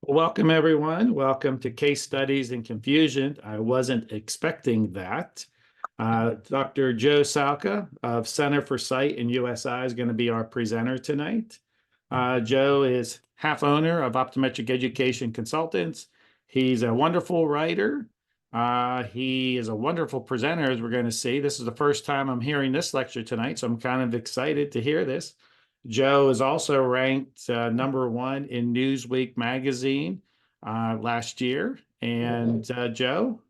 Welcome, everyone. Welcome to Case Studies in Confusion. I wasn't expecting that. Dr. Joe Sowka of Center for Sight in USI is going to be our presenter tonight. Joe is half owner of Optometric Education Consultants. He's a wonderful writer. He is a wonderful presenter, as we're going to see. This is the first time I'm hearing this lecture tonight, so I'm kind of excited to hear this. Joe is also ranked #1 in Newsweek magazine last year. And Joe,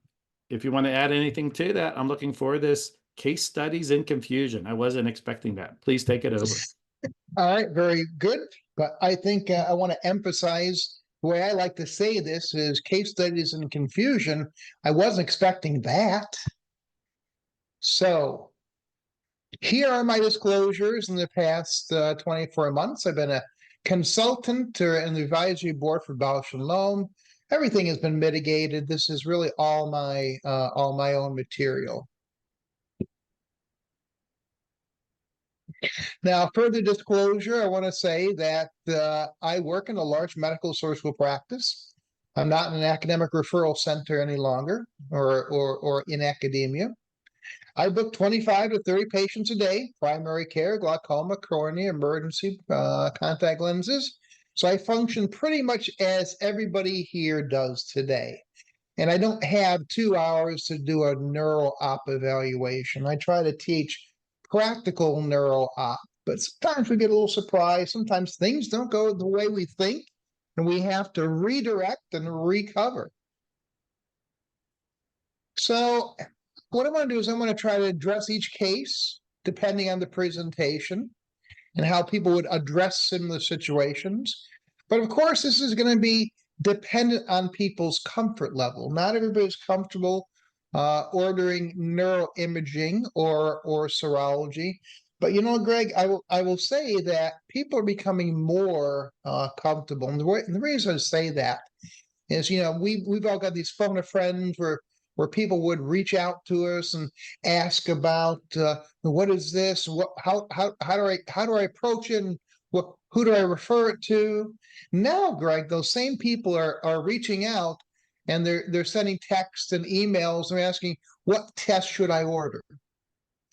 if you want to add anything to that, I'm looking for this Case Studies in Confusion. I wasn't expecting that. Please take it over. All right, very good. But I think I want to emphasize the way I like to say this is case studies in confusion. I wasn't expecting that. So here are my disclosures in the past 24 months. I've been a consultant in the advisory board for Bausch and Lomb. Everything has been mitigated. This is really all my own material. Now, further disclosure, I want to say that I work in a large medical surgical practice. I'm not in an academic referral center any longer or in academia. I book 25 to 30 patients a day, primary care, glaucoma, cornea, emergency, contact lenses. So I function pretty much as everybody here does today. And I don't have 2 hours to do a neuro-op evaluation. I try to teach practical neuro-op, but sometimes we get a little surprised. Sometimes things don't go the way we think, and we have to redirect and recover. So what I want to do is I'm going to try to address each case depending on the presentation and how people would address similar situations. But of course, this is going to be dependent on people's comfort level. Not everybody's comfortable ordering neuroimaging or serology. But you know, Greg, I will say that people are becoming more comfortable. And the reason I say that is, you know, we've all got these phone of friends where people would reach out to us and ask about what is this, how do I approach it, and who do I refer it to? Now, Greg, those same people are reaching out and they're sending texts and emails and asking, what test should I order?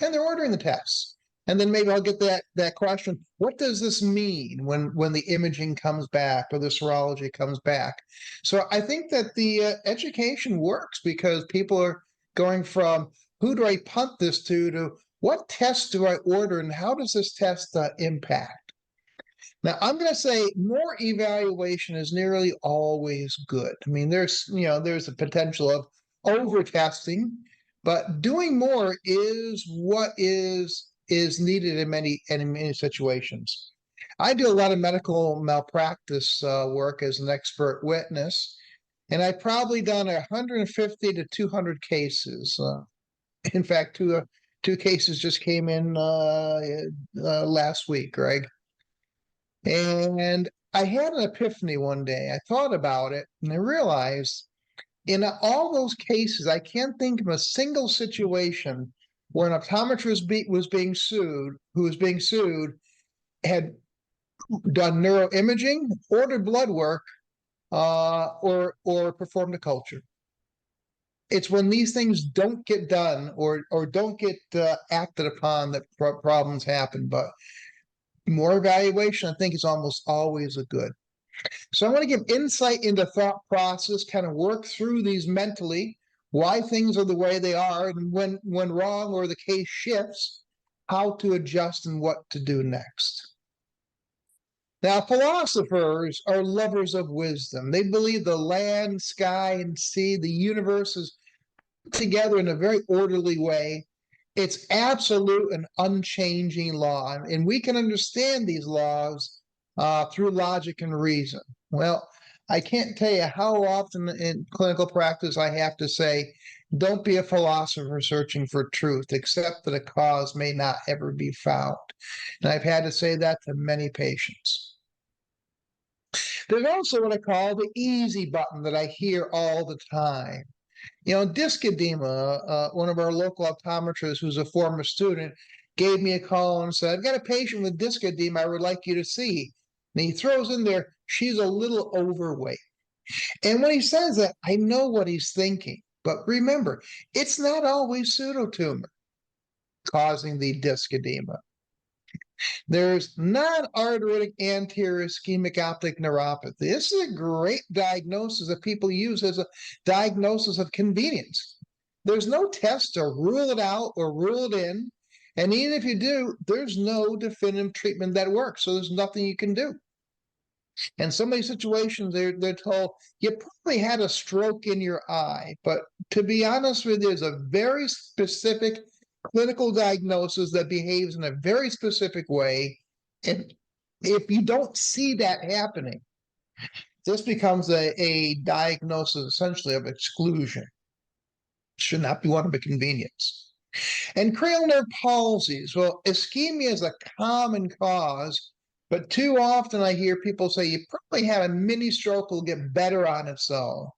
And they're ordering the tests. And then maybe I'll get that question, what does this mean when the imaging comes back or the serology comes back? So I think that the education works because people are going from who do I punt this to what test do I order and how does this test impact? Now, I'm going to say more evaluation is nearly always good. I mean, there's a potential of over testing, but doing more is what is needed in many situations. I do a lot of medical malpractice work as an expert witness, and I've probably done 150 to 200 cases. In fact, two cases just came in last week, Greg. And I had an epiphany one day. I thought about it, and I realized in all those cases, I can't think of a single situation where an optometrist who was being sued, had done neuroimaging, ordered blood work, or performed a culture. It's when these things don't get done or don't get acted upon that problems happen. But more evaluation, I think, is almost always a good. So I want to give insight into thought process, kind of work through these mentally, why things are the way they are, and when wrong or the case shifts, how to adjust and what to do next. Now, philosophers are lovers of wisdom. They believe the land, sky, and sea, the universe is together in a very orderly way. It's absolute and unchanging law, and we can understand these laws through logic and reason. Well, I can't tell you how often in clinical practice I have to say, don't be a philosopher searching for truth, accept that a cause may not ever be found. And I've had to say that to many patients. There's also what I call the easy button that I hear all the time. You know, disc edema, one of our local optometrists who's a former student gave me a call and said, I've got a patient with disc edema I would like you to see. And he throws in there, she's a little overweight. And when he says that, I know what he's thinking. But remember, it's not always pseudotumor causing the disc edema. There's non-arteritic anterior ischemic optic neuropathy. This is a great diagnosis that people use as a diagnosis of convenience. There's no test to rule it out or rule it in. And even if you do, there's no definitive treatment that works. So there's nothing you can do. In some of these situations, they're told, you probably had a stroke in your eye. But to be honest with you, there's a very specific clinical diagnosis that behaves in a very specific way. And if you don't see that happening, this becomes a diagnosis essentially of exclusion. Should not be one of a convenience. And cranial nerve palsies. Well, ischemia is a common cause, but too often I hear people say you probably have a mini stroke, will get better on its own.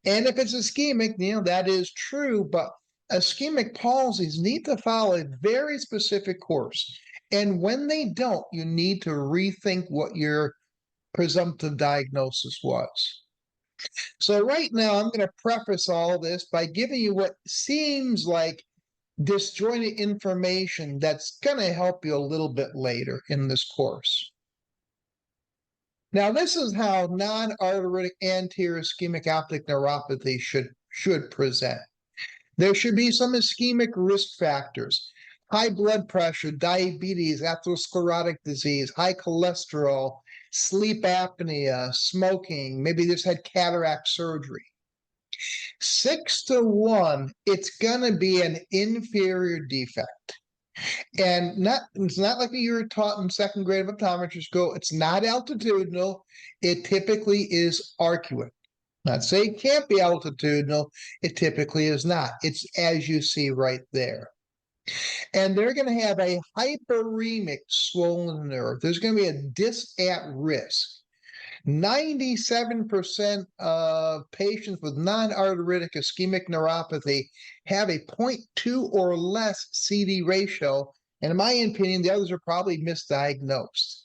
And if it's ischemic, that is true, but ischemic palsies need to follow a very specific course. And when they don't, you need to rethink what your presumptive diagnosis was. So right now, I'm going to preface all this by giving you what seems like disjointed information that's going to help you a little bit later in this course. Now, this is how non-arteritic anterior ischemic optic neuropathy should present. There should be some ischemic risk factors: high blood pressure, diabetes, atherosclerotic disease, high cholesterol, sleep apnea, smoking, maybe just had cataract surgery. 6-to-1, it's going to be an inferior defect. And it's not like you were taught in second grade of optometry school. It's not altitudinal. It typically is arcuate. Not say it can't be altitudinal. It typically is not. It's as you see right there. And they're going to have a hyperemic swollen nerve. There's going to be a disc at risk. 97% of patients with non-arteritic ischemic neuropathy have a 0.2 or less CD ratio. And in my opinion, the others are probably misdiagnosed.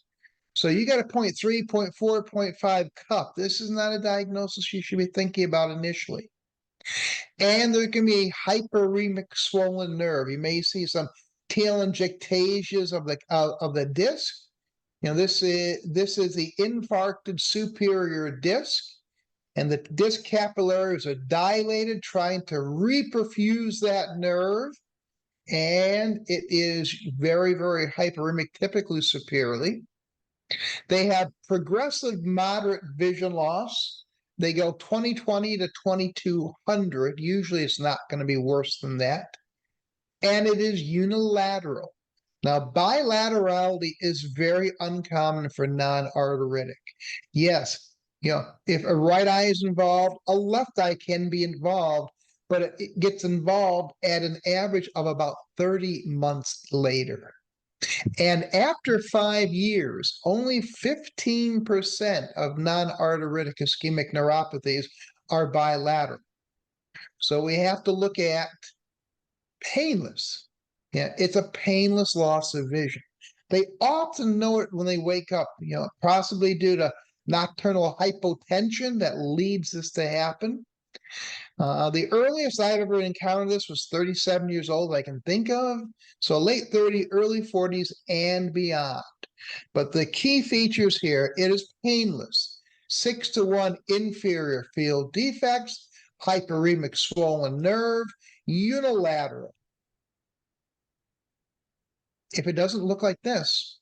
So you got a 0.3, 0.4, 0.5 cup. This is not a diagnosis you should be thinking about initially. And there can be a hyperemic swollen nerve. You may see some telangiectasias of the disc. This is the infarcted superior disc, and the disc capillaries are dilated, trying to reperfuse that nerve, and it is very, very hyperemic, typically superiorly. They have progressive moderate vision loss. They go 20/20 to 2200. Usually it's not going to be worse than that. And it is unilateral. Now, bilaterality is very uncommon for non-arteritic. Yes, if a right eye is involved, a left eye can be involved, but it gets involved at an average of about 30 months later. And after 5 years, only 15% of non-arteritic ischemic neuropathies are bilateral. So we have to look at painless. Yeah, it's a painless loss of vision. They often know it when they wake up, possibly due to nocturnal hypotension that leads this to happen. The earliest I've ever encountered this was 37 years old I can think of. So late 30s, early 40s, and beyond. But the key features here, it is painless. 6-to-1 inferior field defects, hyperemic swollen nerve, unilateral. If it doesn't look like this,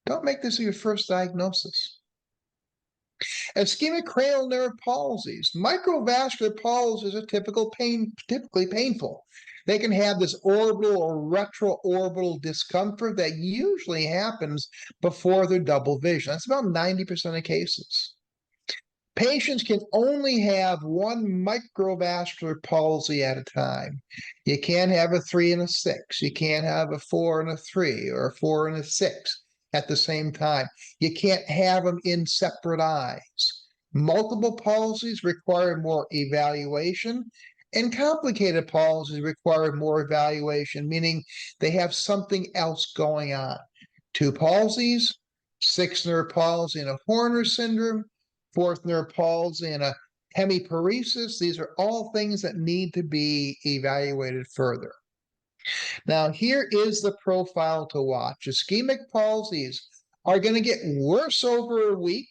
don't make this your first diagnosis. Ischemic cranial nerve palsies. Microvascular palsies are typically painful. They can have this orbital or retroorbital discomfort that usually happens before their double vision. That's about 90% of cases. Patients can only have one microvascular palsy at a time. You can't have a 3 and a 6. You can't have a 4 and a 3 or a 4 and a 6 at the same time. You can't have them in separate eyes. Multiple palsies require more evaluation, and complicated palsies require more evaluation, meaning they have something else going on. 2 palsies, 6 nerve palsy and a Horner syndrome, fourth nerve palsy and a hemiparesis. These are all things that need to be evaluated further. Now, here is the profile to watch. Ischemic palsies are going to get worse over a week.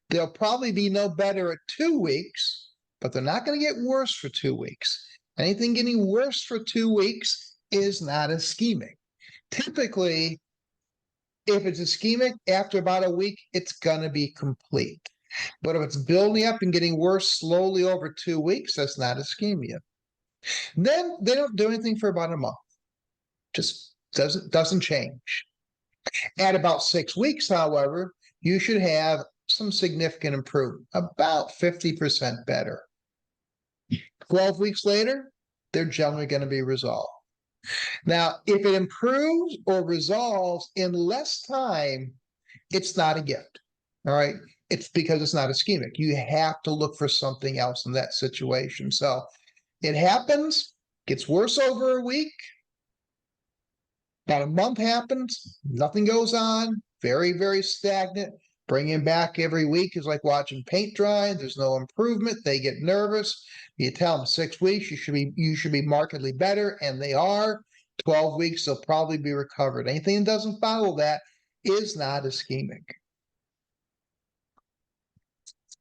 They'll probably be no better at 2 weeks, but they're not going to get worse for 2 weeks. Anything getting worse for 2 weeks is not ischemic. Typically, if it's ischemic, after about a week, it's going to be complete. But if it's building up and getting worse slowly over 2 weeks, that's not ischemia. Then they don't do anything for about a month. Just doesn't change. At about 6 weeks, however, you should have some significant improvement, about 50% better. 12 weeks later, they're generally going to be resolved. Now, if it improves or resolves in less time, it's not a gift. All right. It's because it's not ischemic. You have to look for something else in that situation. So it happens, gets worse over a week. About a month happens, nothing goes on, very, very stagnant. Bringing them back every week is like watching paint dry. There's no improvement. They get nervous. You tell them 6 weeks, you should be markedly better, and they are. 12 weeks, they'll probably be recovered. Anything that doesn't follow that is not ischemic.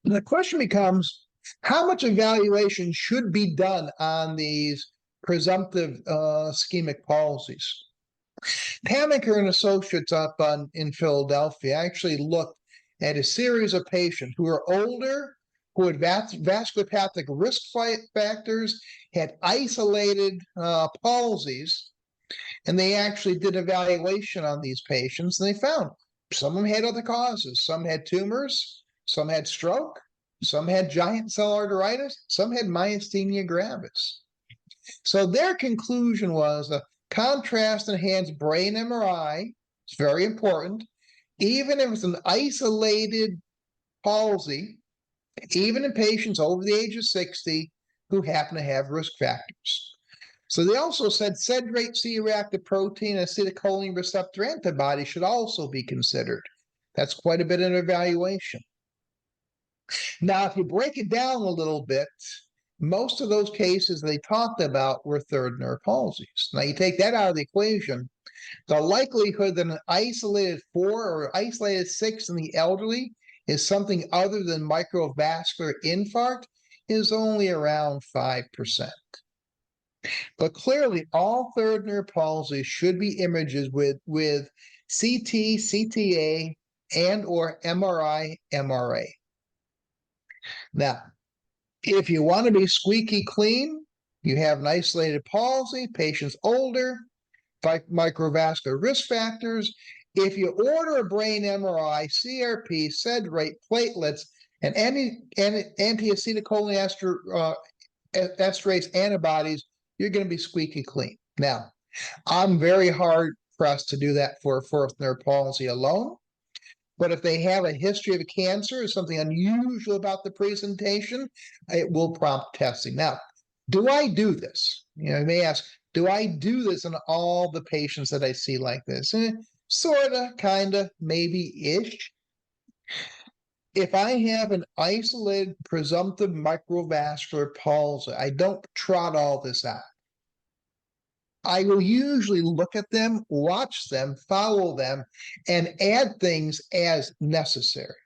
The question becomes, how much evaluation should be done on these presumptive ischemic palsies? Pamaker and Associates up in Philadelphia actually looked at a series of patients who were older, who had vasculopathic risk factors, had isolated palsies, and they actually did evaluation on these patients, and they found some of them had other causes. Some had tumors, some had stroke, some had giant cell arteritis, some had myasthenia gravis. So their conclusion was a contrast-enhanced brain MRI is very important, even if it's an isolated palsy, even in patients over the age of 60 who happen to have risk factors. So they also said sed-rate C-reactive protein and acetylcholine receptor antibody should also be considered. That's quite a bit of evaluation. Now, if you break it down a little bit, most of those cases they talked about were third nerve palsies. Now, you take that out of the equation, the likelihood that an isolated 4 or isolated 6 in the elderly is something other than microvascular infarct is only around 5%. But clearly, all third nerve palsies should be images with CT, CTA, and or MRI, MRA. Now, if you want to be squeaky clean, you have an isolated palsy, patients older, microvascular risk factors. If you order a brain MRI, CRP, sed-rate, platelets, and anti-acetylcholine esterase antibodies, you're going to be squeaky clean. Now, I'm very hard pressed to do that for fourth nerve palsy alone. But if they have a history of cancer or something unusual about the presentation, it will prompt testing. Now, do I do this? You may ask, do I do this in all the patients that I see like this? Sorta, kinda, maybe-ish. If I have an isolated presumptive microvascular palsy, I don't trot all this out. I will usually look at them, watch them, follow them, and add things as necessary.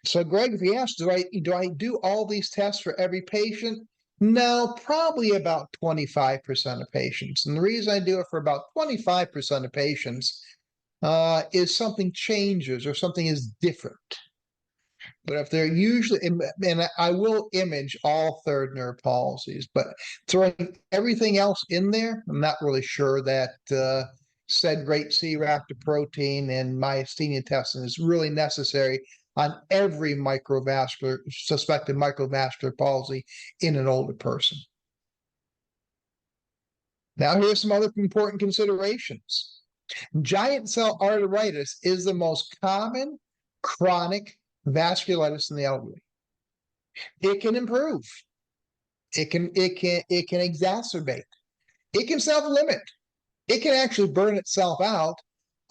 So, Greg, if you ask, do I do all these tests for every patient? No, probably about 25% of patients. And the reason I do it for about 25% of patients is something changes or something is different. But if they're usually, and I will image all third nerve palsies, but throwing everything else in there, I'm not really sure that sed-rate C-reactive protein and myasthenia testing is really necessary on every suspected microvascular palsy in an older person. Now, here's some other important considerations. Giant cell arteritis is the most common chronic vasculitis in the elderly. It can improve. It can exacerbate. It can self-limit. It can actually burn itself out.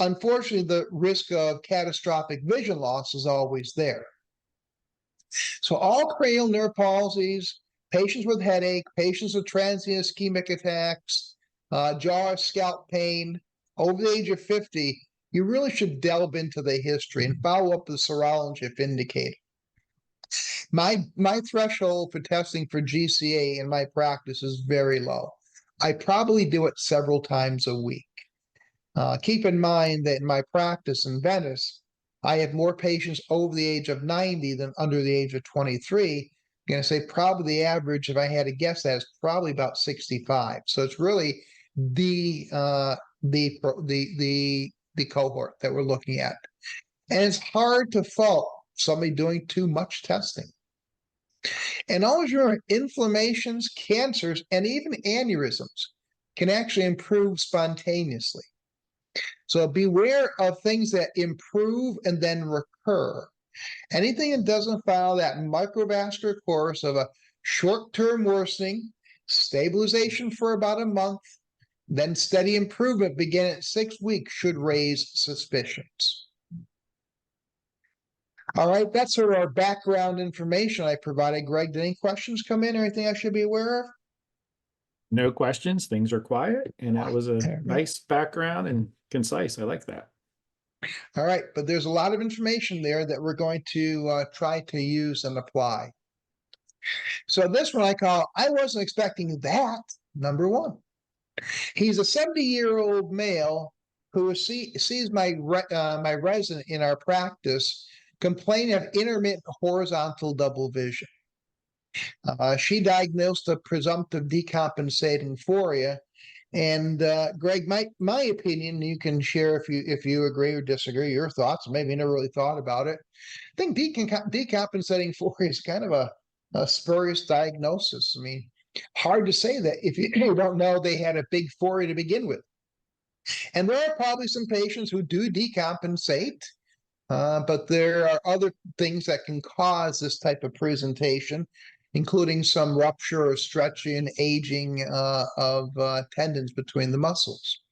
Unfortunately, the risk of catastrophic vision loss is always there. So all cranial nerve palsies, patients with headache, patients with transient ischemic attacks, jaw or scalp pain, over the age of 50, you really should delve into the history and follow up the serology if indicated. My threshold for testing for GCA in my practice is very low. I probably do it several times a week. Keep in mind that in my practice in Venice, I have more patients over the age of 90 than under the age of 23. I'm going to say probably the average, if I had to guess, that is probably about 65. So it's really the cohort that we're looking at, and it's hard to fault somebody doing too much testing. And always remember, inflammations, cancers, and even aneurysms can actually improve spontaneously. So beware of things that improve and then recur. Anything that doesn't follow that microvascular course of a short-term worsening, stabilization for about a month, then steady improvement beginning at 6 weeks should raise suspicions. All right, that's sort of our background information I provided. Greg, did any questions come in or anything I should be aware of? No questions. Things are quiet. And that was a nice background and concise. I like that. All right, but there's a lot of information there that we're going to try to use and apply. So this one I call, I wasn't expecting that, number one. He's a 70-year-old male who sees my resident in our practice complaining of intermittent horizontal double vision. She diagnosed a presumptive decompensating phoria. And Greg, my opinion, you can share if you agree or disagree, your thoughts. Maybe you never really thought about it. I think decompensating phoria is kind of a spurious diagnosis. I mean, hard to say that if you don't know they had a big phoria to begin with. And there are probably some patients who do decompensate, but there are other things that can cause this type of presentation, including some rupture or stretching and aging of tendons between the muscles.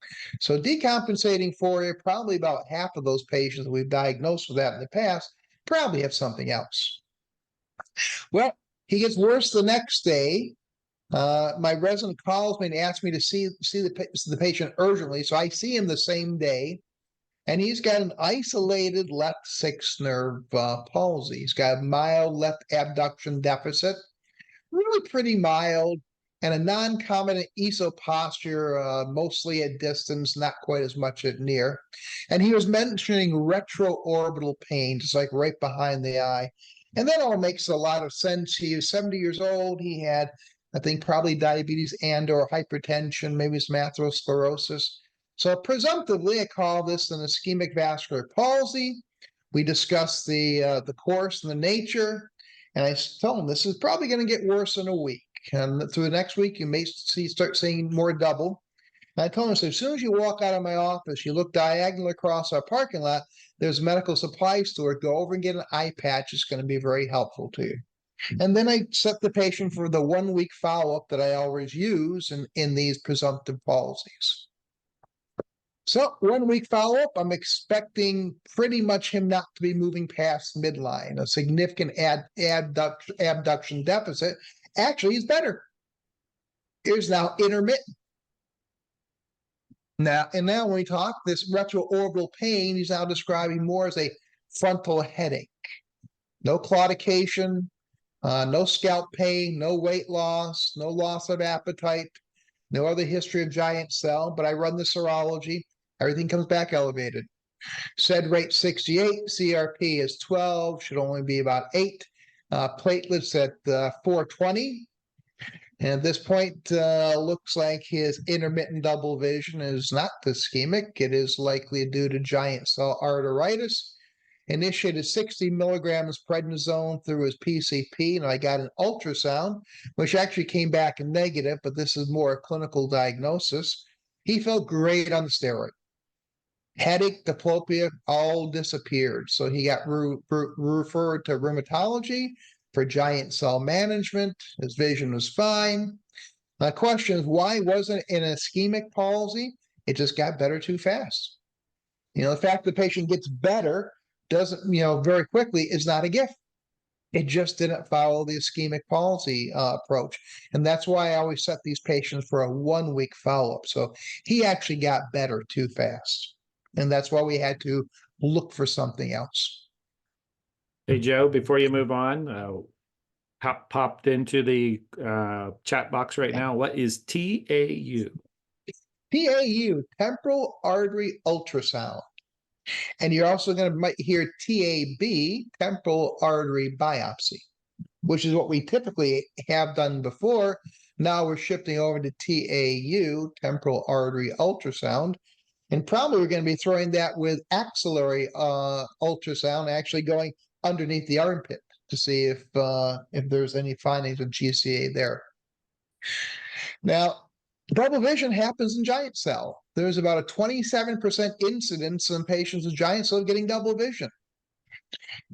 So decompensating phoria, probably about half of those patients that we've diagnosed with that in the past probably have something else. Well, he gets worse the next day. My resident calls me and asks me to see the patient urgently. So I see him the same day. And he's got an isolated left sixth nerve palsy. He's got a mild left abduction deficit, really pretty mild, and a non-common isoposture, mostly at distance, not quite as much at near. And he was mentioning retroorbital pain, just like right behind the eye. And that all makes a lot of sense. He was 70 years old. He had, I think, probably diabetes and or hypertension, maybe some atherosclerosis. So presumptively, I call this an ischemic vascular palsy. We discussed the course and the nature, and I told him this is probably going to get worse in a week. And through the next week, you may start seeing more double. And I told him, so as soon as you walk out of my office, you look diagonal across our parking lot, there's a medical supply store. Go over and get an eye patch. It's going to be very helpful to you. And then I set the patient for the 1 week follow-up that I always use in these presumptive palsies. So 1 week follow-up, I'm expecting pretty much him not to be moving past midline. A significant abduction deficit. Actually, he's better. He's now intermittent. Now when we talk this retroorbital pain, he's now describing more as a frontal headache. No claudication, no scalp pain, no weight loss, no loss of appetite, no other history of giant cell, but I run the serology. Everything comes back elevated. SED rate 68, CRP is 12, should only be about 8. Platelets at 420. And at this point, looks like his intermittent double vision is not ischemic. It is likely due to giant cell arteritis. Initiated 60 milligrams prednisone through his PCP, and I got an ultrasound, which actually came back negative, but this is more a clinical diagnosis. He felt great on the steroid. Headache, diplopia, all disappeared. So he got referred to rheumatology for giant cell management. His vision was fine. My question is, why wasn't it an ischemic palsy? It just got better too fast. The fact the patient gets better doesn't, very quickly is not a gift. It just didn't follow the ischemic palsy approach. And that's why I always set these patients for a 1-week follow-up. So he actually got better too fast. And that's why we had to look for something else. Hey, Joe, before you move on, popped into the chat box right now. What is TAU? TAU, temporal artery ultrasound. And you're also going to might hear TAB, temporal artery biopsy, which is what we typically have done before. Now we're shifting over to TAU, temporal artery ultrasound. And probably we're going to be throwing that with axillary ultrasound, actually going underneath the armpit to see if there's any findings of GCA there. Now, double vision happens in giant cell. There's about a 27% incidence in patients with giant cell getting double vision.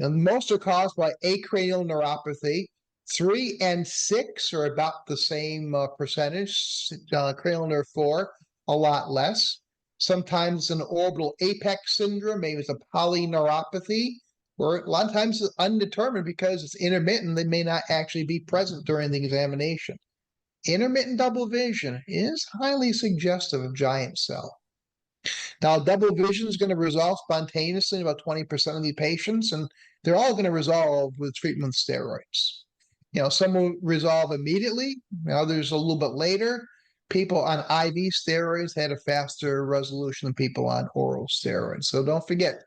And most are caused by acranial neuropathy. 3 and 6 are about the same percentage. Cranial nerve 4, a lot less. Sometimes an orbital apex syndrome, maybe it's a polyneuropathy, or a lot of times it's undetermined because it's intermittent. They may not actually be present during the examination. Intermittent double vision is highly suggestive of giant cell. Now, double vision is going to resolve spontaneously in about 20% of the patients, and they're all going to resolve with treatment with steroids. Some will resolve immediately, others a little bit later. People on IV steroids had a faster resolution than people on oral steroids. So don't forget,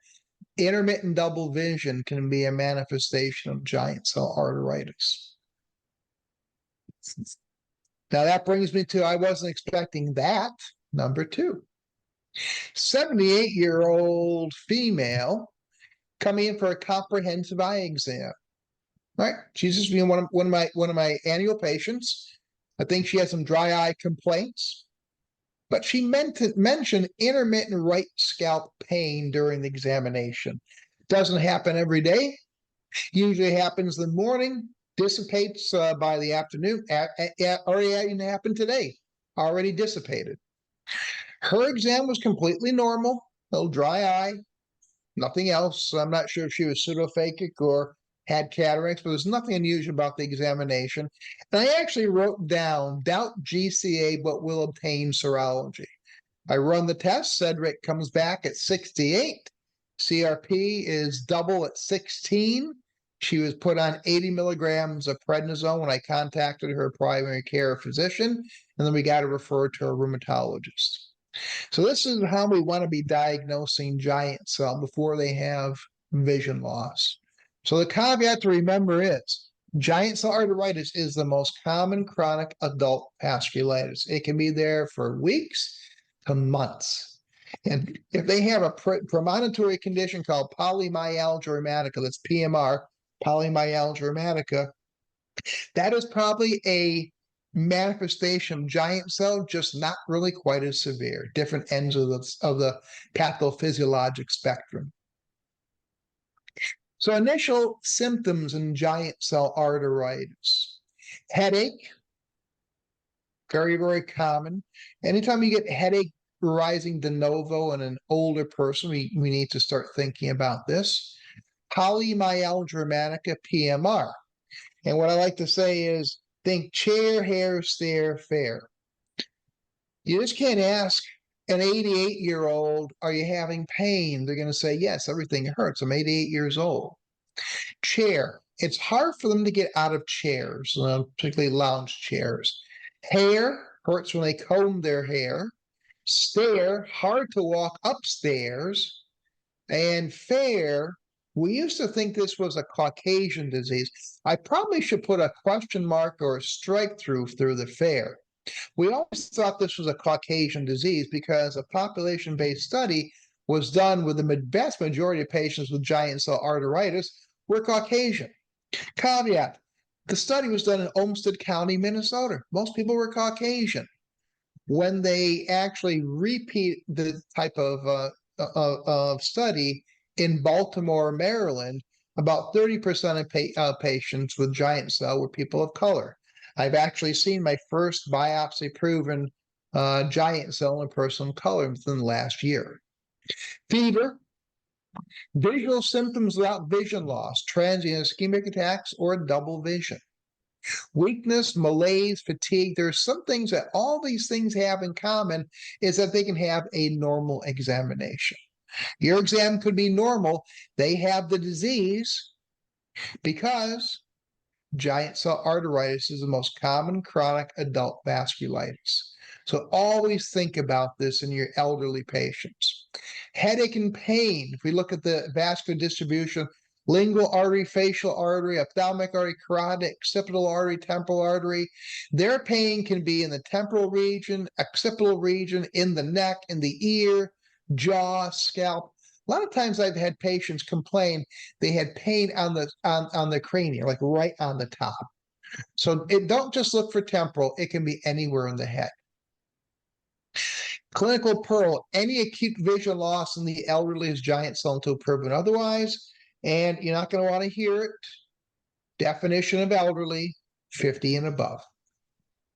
intermittent double vision can be a manifestation of giant cell arteritis. Now that brings me to, I wasn't expecting that, number 2. 78-year-old female coming in for a comprehensive eye exam. Right? She's just being one of my annual patients. I think she has some dry eye complaints, but she mentioned intermittent right scalp pain during the examination. Doesn't happen every day. Usually happens in the morning, dissipates by the afternoon. Already even happened today. Already dissipated. Her exam was completely normal. No dry eye, nothing else. I'm not sure if she was pseudophakic or had cataracts, but there's nothing unusual about the examination. And I actually wrote down, doubt GCA, but will obtain serology. I run the test. Cedric comes back at 68. CRP is double at 16. She was put on 80 milligrams of prednisone when I contacted her primary care physician, and then we got to refer to a rheumatologist. So this is how we want to be diagnosing giant cell before they have vision loss. So the caveat to remember is giant cell arteritis is the most common chronic adult vasculitis. It can be there for weeks to months. And if they have a premonitory condition called polymyalgia rheumatica, that's PMR, polymyalgia rheumatica, that is probably a manifestation of giant cell, just not really quite as severe, different ends of the pathophysiologic spectrum. So initial symptoms in giant cell arteritis: headache, very, very common. Anytime you get headache arising de novo in an older person, we need to start thinking about this. Polymyalgia rheumatica, PMR. And what I like to say is, think chair, hair, stare, fair. You just can't ask an 88-year-old, are you having pain? They're going to say, yes, everything hurts. I'm 88 years old. Chair. It's hard for them to get out of chairs, particularly lounge chairs. Hair hurts when they comb their hair. Stare, hard to walk upstairs. And fair, we used to think this was a Caucasian disease. I probably should put a question mark or a strike through the fair. We always thought this was a Caucasian disease because a population-based study was done with the vast majority of patients with giant cell arteritis were Caucasian. Caveat, the study was done in Olmsted County, Minnesota. Most people were Caucasian. When they actually repeat the type of study in Baltimore, Maryland, about 30% of patients with giant cell were people of color. I've actually seen my first biopsy-proven giant cell in a person of color within the last year. Fever, Visual symptoms without vision loss, transient ischemic attacks, or double vision. Weakness, malaise, fatigue. There's some things that all these things have in common is that they can have a normal examination. Your exam could be normal. They have the disease because giant cell arteritis is the most common chronic adult vasculitis. So always think about this in your elderly patients. Headache and pain. If we look at the vascular distribution, lingual artery, facial artery, ophthalmic artery, carotid, occipital artery, temporal artery. Their pain can be in the temporal region, occipital region, in the neck, in the ear, jaw, scalp. A lot of times I've had patients complain they had pain on the cranium, like right on the top. So don't just look for temporal, it can be anywhere in the head. Clinical pearl, any acute vision loss in the elderly is giant cell until proven otherwise. And you're not going to want to hear it. Definition of elderly, 50 and above.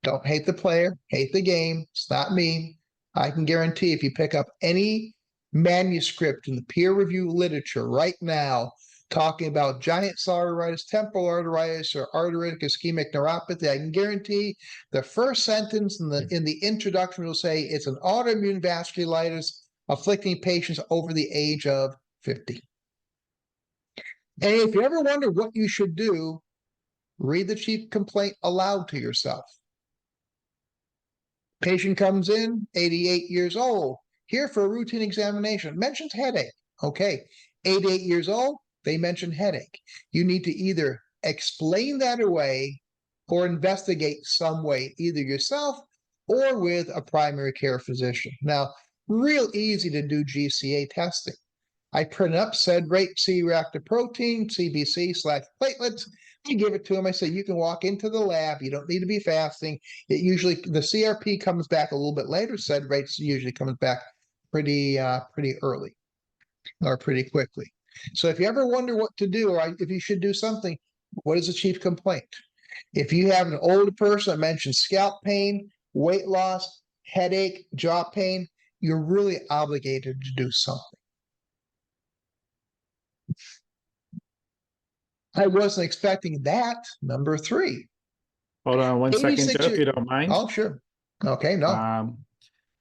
Don't hate the player, hate the game. It's not me. I can guarantee if you pick up any manuscript in the peer review literature right now talking about giant cell arteritis, temporal arteritis, or arteritic ischemic neuropathy, I can guarantee the first sentence in the introduction will say it's an autoimmune vasculitis afflicting patients over the age of 50. And if you ever wonder what you should do, read the chief complaint aloud to yourself. Patient comes in, 88 years old, here for a routine examination, mentions headache. Okay, 88 years old, they mention headache. You need to either explain that away or investigate some way, either yourself or with a primary care physician. Now, real easy to do GCA testing. I print up said rate C-reactive protein, CBC/platelets. I give it to them. I say, you can walk into the lab. You don't need to be fasting. It usually, the CRP comes back a little bit later. Said rates usually comes back pretty early or pretty quickly. So if you ever wonder what to do or if you should do something, what is the chief complaint? If you have an older person that mentions scalp pain, weight loss, headache, jaw pain, you're really obligated to do something. I wasn't expecting that. Number 3. Hold on one second, Joe, if you don't mind. Oh, sure. Okay, no.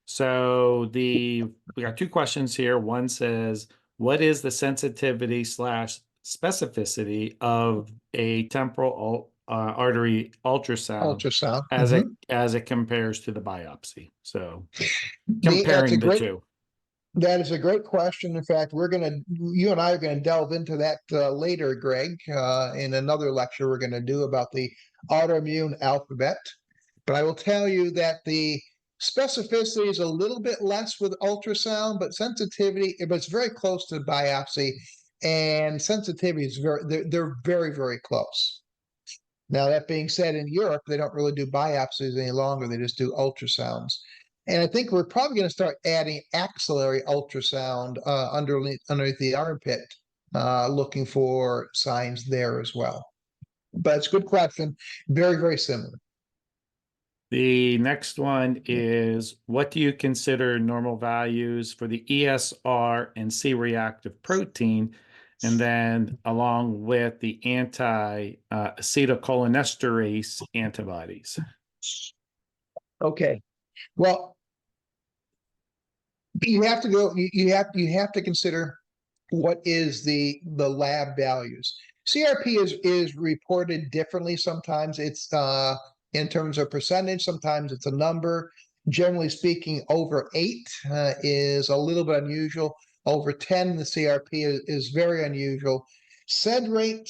So we got 2 questions here. One says, what is the sensitivity / specificity of a temporal artery ultrasound as it compares to the biopsy? So comparing the two. That is a great question. In fact, you and I are going to delve into that later, Greg, in another lecture we're going to do about the autoimmune alphabet. But I will tell you that the specificity is a little bit less with ultrasound, but sensitivity, but it's very close to biopsy, and sensitivity is they're very, very close. Now, that being said, in Europe, they don't really do biopsies any longer. They just do ultrasounds. And I think we're probably going to start adding axillary ultrasound underneath the armpit, looking for signs there as well. But it's a good question. Very, very similar. The next one is, what do you consider normal values for the ESR and C-reactive protein? And then along with the anti-acetylcholinesterase antibodies. Okay. Well, you have to go. You have to consider what is the lab values. CRP is reported differently. Sometimes it's in terms of percentage. Sometimes it's a number. Generally speaking, over 8 is a little bit unusual. Over 10, the CRP is very unusual. SED rate,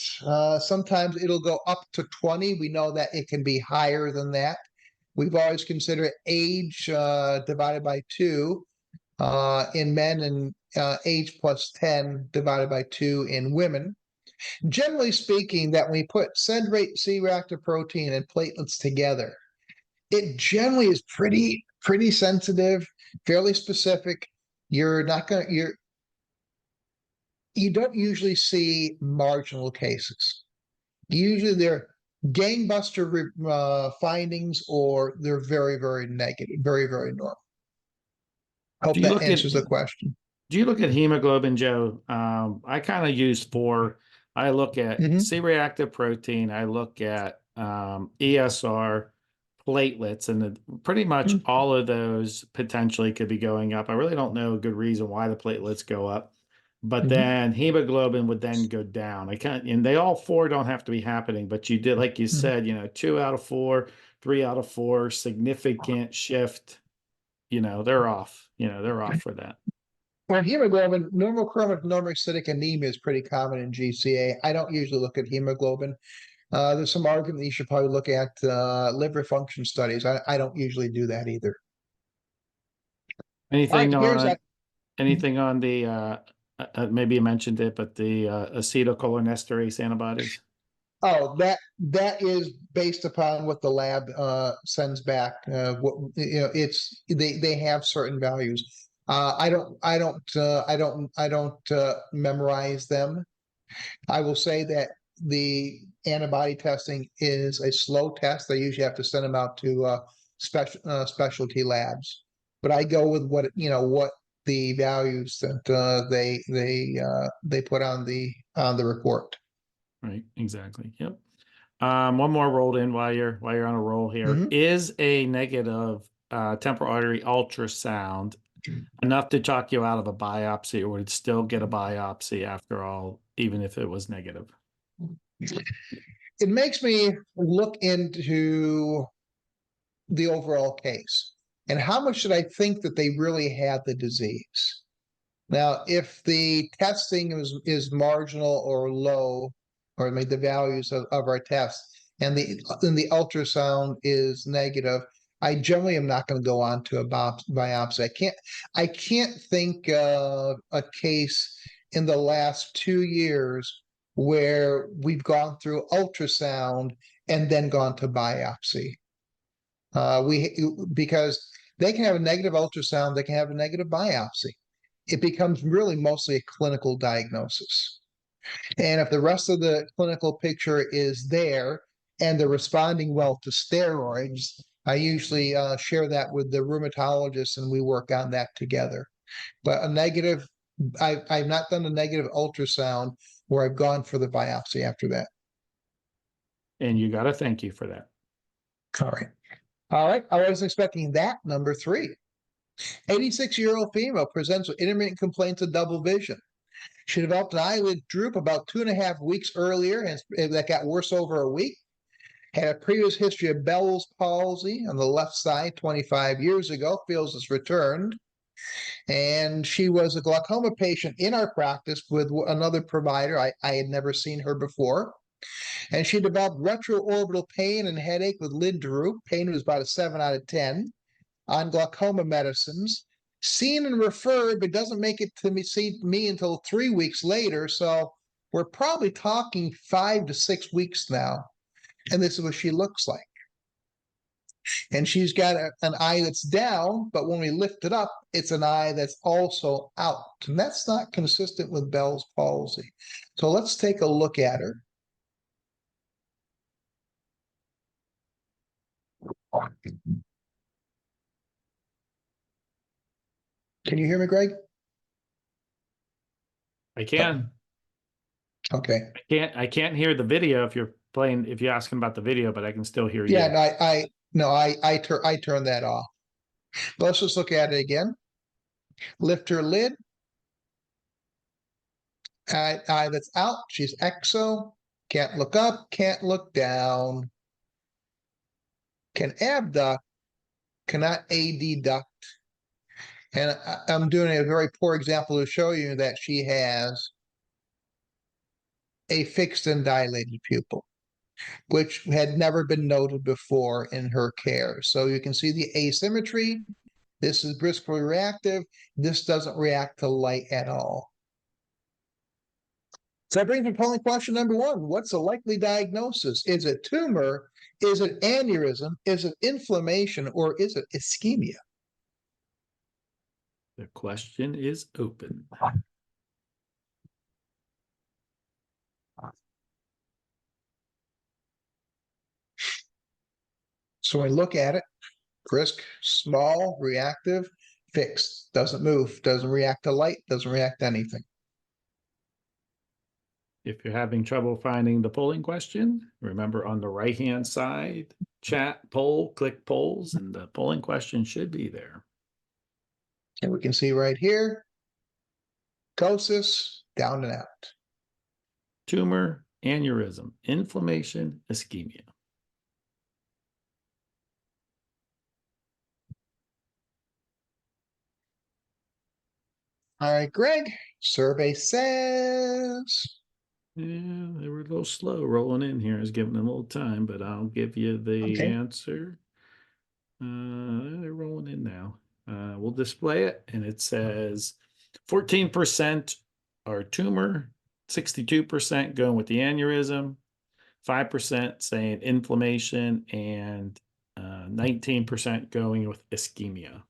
sometimes it'll go up to 20. We know that it can be higher than that. We've always considered age divided by 2 in men and age plus 10 divided by 2 in women. Generally speaking, that when we put SED rate, C-reactive protein, and platelets together, it generally is pretty sensitive, fairly specific. You don't usually see marginal cases. Usually they're gangbuster findings, or they're very, very negative, very, very normal. Hope that answers the question. Do you look at hemoglobin, Joe? I kind of use four. I look at Mhm. C-reactive protein. I look at ESR, platelets, and pretty much Mhm. all of those potentially could be going up. I really don't know a good reason why the platelets go up, but Mhm. then hemoglobin would then go down. I can't, and they all four don't have to be happening, but you did, like you Mhm. said, 2 out of 4, 3 out of 4, significant shift. They're off. They're off for that. Well, hemoglobin, normal chromic normocytic anemia is pretty common in GCA. I don't usually look at hemoglobin. There's some argument that you should probably look at liver function studies. I don't usually do that either. All right, Anything here's on that. anything on the maybe you mentioned it, but the acetylcholinesterase antibodies? Oh, that is based upon what the lab sends back. It's they have certain values. I don't memorize them. I will say that the antibody testing is a slow test. They usually have to send them out to specialty labs. But I go with what the values that they put on the report. Right, exactly. Yep. One more rolled in while you're on a roll here. Mhm. Is a negative temporal artery ultrasound enough to talk you out of a biopsy, or would it still get a biopsy after all, even if it was negative? It makes me look into the overall case and how much should I think that they really had the disease. Now, if the testing is marginal or low, or maybe the values of our test, and the ultrasound is negative, I generally am not going to go on to a biopsy. I can't think of a case in the last 2 years where we've gone through ultrasound and then gone to biopsy. We because they can have a negative ultrasound, they can have a negative biopsy. It becomes really mostly a clinical diagnosis. And if the rest of the clinical picture is there and they're responding well to steroids, I usually share that with the rheumatologist and we work on that together. But I've not done a negative ultrasound where I've gone for the biopsy after that. And you got to thank you for that. All right. All right. I wasn't expecting that. Number 3. 86-year-old female presents with intermittent complaints of double vision. She developed an eyelid droop about 2.5 weeks earlier, and that got worse over a week. Had a previous history of Bell's palsy on the left side 25 years ago, feels it's returned. And she was a glaucoma patient in our practice with another provider. I had never seen her before. And she developed retroorbital pain and headache with lid droop. Pain was about a 7 out of 10 on glaucoma medicines. Seen and referred, but doesn't make it to see me until 3 weeks later. So we're probably talking 5 to 6 weeks now. And this is what she looks like. And she's got an eye that's down, but when we lift it up, it's an eye that's also out. And that's not consistent with Bell's palsy. So let's take a look at her. Can you hear me, Greg? I can. Okay. I can't hear the video if you're asking about the video, but I can still hear Yeah, you. I turned that off. But let's just look at it again. Lift her lid. Eye that's out. She's exo. Can't look up. Can't look down. Can abduct. Cannot adduct. And I'm doing a very poor example to show you that she has a fixed and dilated pupil, which had never been noted before in her care. So you can see the asymmetry. This is briskly reactive. This doesn't react to light at all. So that brings me to polling question number 1. What's the likely diagnosis? Is it tumor? Is it aneurysm? Is it inflammation? Or is it ischemia? The question is open. So when we look at it, brisk, small, reactive, fixed, doesn't move, doesn't react to light, doesn't react to anything. If you're having trouble finding the polling question, remember on the right-hand side, chat, poll, click polls, and the polling question should be there. And we can see right here, ptosis, down and out. Tumor, aneurysm, inflammation, ischemia. All right, Greg, survey says. Yeah, they were a little slow rolling in here. I was giving them a little time, but I'll give you the answer. They're rolling in now. We'll display it, and it says 14% are tumor, 62% going with the aneurysm, 5% saying inflammation, and 19% going with ischemia.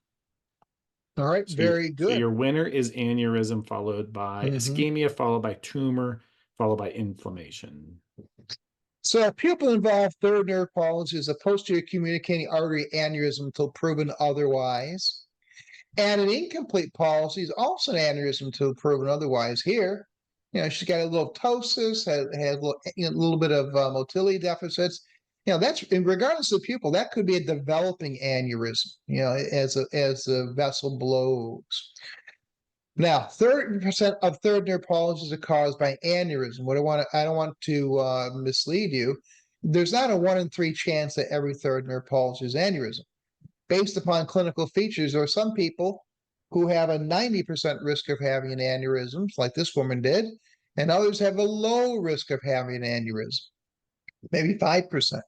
All right, So very good. So your winner is aneurysm, followed by ischemia, followed by tumor, followed by inflammation. So a pupil-involved third nerve palsy is a posterior communicating artery aneurysm until proven otherwise. And an incomplete palsy is also an aneurysm until proven otherwise. Here, she's got a little ptosis, has a little bit of motility deficits. That's, regardless of the pupil, that could be a developing aneurysm, as the vessel blows. Now, 30% of third nerve palsies are caused by aneurysm. I don't want to mislead you. There's not a 1 in 3 chance that every third nerve palsy is aneurysm. Based upon clinical features, there are some people who have a 90% risk of having an aneurysm, like this woman did, and others have a low risk of having an aneurysm, maybe 5%.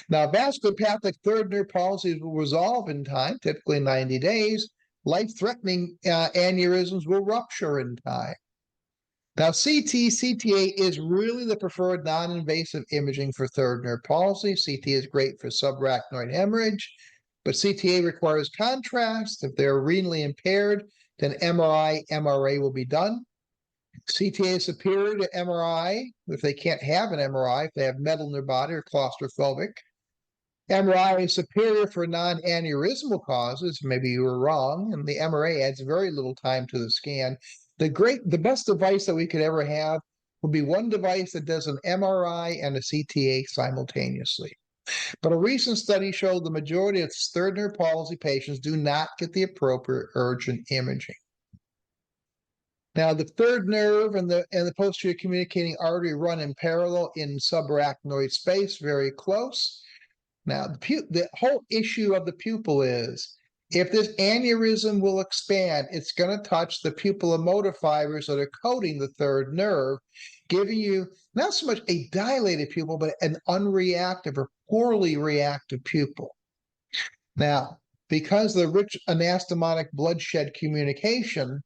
Now, vasculopathic third nerve palsies will resolve in time, typically 90 days. Life-threatening aneurysms will rupture in time. Now, CTA is really the preferred non-invasive imaging for third nerve palsy. CT is great for subarachnoid hemorrhage, but CTA requires contrast. If they're renally impaired, then MRI, MRA will be done. CTA is superior to MRI if they can't have an MRI, if they have metal in their body or claustrophobic. MRI is superior for non-aneurysmal causes. Maybe you were wrong, and the MRA adds very little time to the scan. The best device that we could ever have would be one device that does an MRI and a CTA simultaneously. But a recent study showed the majority of third nerve palsy patients do not get the appropriate urgent imaging. Now, the third nerve and the posterior communicating artery run in parallel in subarachnoid space, very close. Now, the whole issue of the pupil is, if this aneurysm will expand, it's going to touch the pupillomotor fibers that are coating the third nerve, giving you not so much a dilated pupil, but an unreactive or poorly reactive pupil. Now, because the rich anastomotic bloodshed communication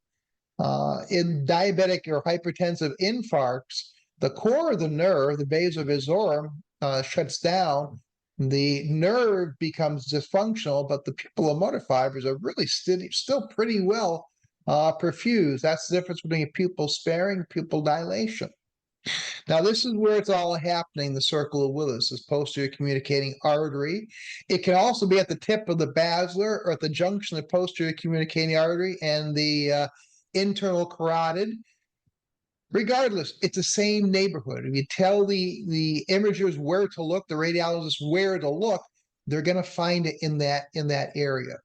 in diabetic or hypertensive infarcts, the core of the nerve, the vasovasorum, shuts down. The nerve becomes dysfunctional, but the pupillomotor fibers are really still pretty well perfused. That's the difference between a pupil sparing and pupil dilation. Now, this is where it's all happening, the circle of Willis, this posterior communicating artery. It can also be at the tip of the basilar or at the junction of posterior communicating artery and the internal carotid. Regardless, it's the same neighborhood. If you tell the imagers where to look, the radiologists where to look, they're going to find it in that area.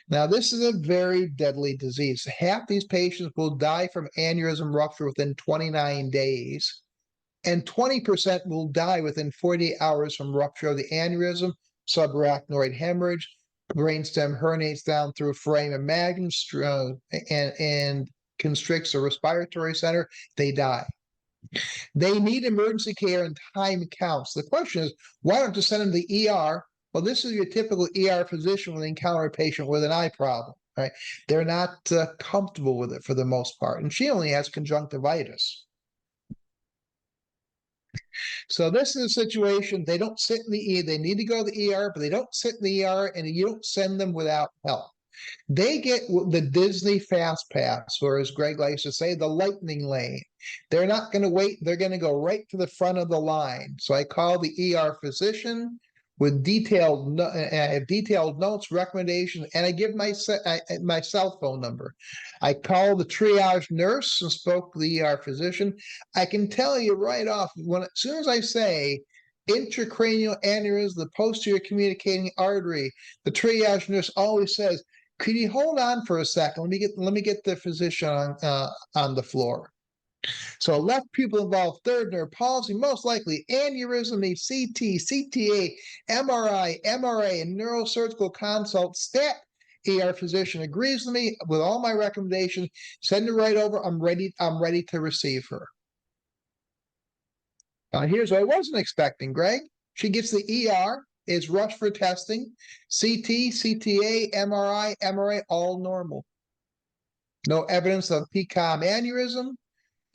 Now, this is a very deadly disease. Half these patients will die from aneurysm rupture within 29 days, and 20% will die within 48 hours from rupture of the aneurysm, subarachnoid hemorrhage, brainstem herniates down through foramen magnum, and constricts the respiratory center, they die. They need emergency care and time counts. The question is, why don't you send them to the ER? Well, this is your typical ER physician when they encounter a patient with an eye problem, right? They're not comfortable with it for the most part, and she only has conjunctivitis. So this is a situation, they don't sit in the ER, they need to go to the ER, but they don't sit in the ER, and you don't send them without help. They get the Disney Fast Pass, or as Greg likes to say, the lightning lane. They're not going to wait. They're going to go right to the front of the line. So I call the ER physician with detailed notes, recommendations, and I give my cell phone number. I call the triage nurse and spoke to the ER physician. I can tell you right off, as soon as I say intracranial aneurysm, the posterior communicating artery, the triage nurse always says, "Could you hold on for a second? Let me get the physician on the floor." So left pupil involved third nerve palsy, most likely aneurysm, CT, CTA, MRI, MRA, and neurosurgical consult. Stat ER physician agrees with me with all my recommendations. Send her right over. I'm ready to receive her. Here's what I wasn't expecting, Greg. She gets the ER, is rushed for testing. CT, CTA, MRI, MRA, all normal. No evidence of PCOM aneurysm.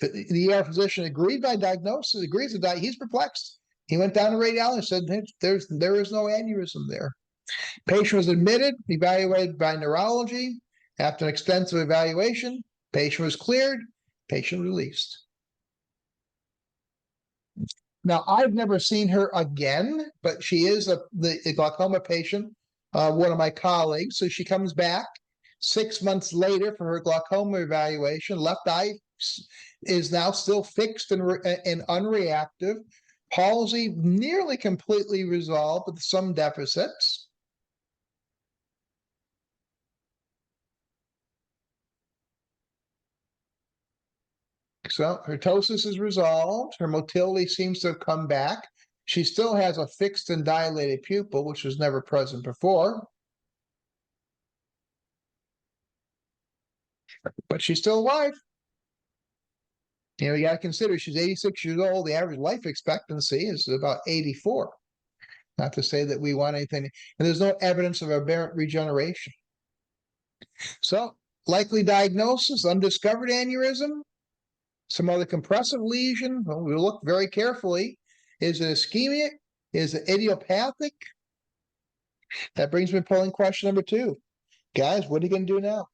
The ER physician agreed by diagnosis, agrees with that. He's perplexed. He went down to radiology and said, there is no aneurysm there. Patient was admitted, evaluated by neurology. After an extensive evaluation, patient was cleared, patient released. Now, I've never seen her again, but she is the glaucoma patient, one of my colleagues. So she comes back 6 months later for her glaucoma evaluation. Left eye is now still fixed and unreactive. Palsy nearly completely resolved with some deficits. So her ptosis is resolved. Her motility seems to have come back. She still has a fixed and dilated pupil, which was never present before. But she's still alive. You know, you got to consider she's 86 years old. The average life expectancy is about 84. Not to say that we want anything, and there's no evidence of aberrant regeneration. So, likely diagnosis, undiscovered aneurysm, some other compressive lesion. Well, we look very carefully. Is it ischemic? Is it idiopathic? That brings me to polling question number 2. Guys, what are you going to do now?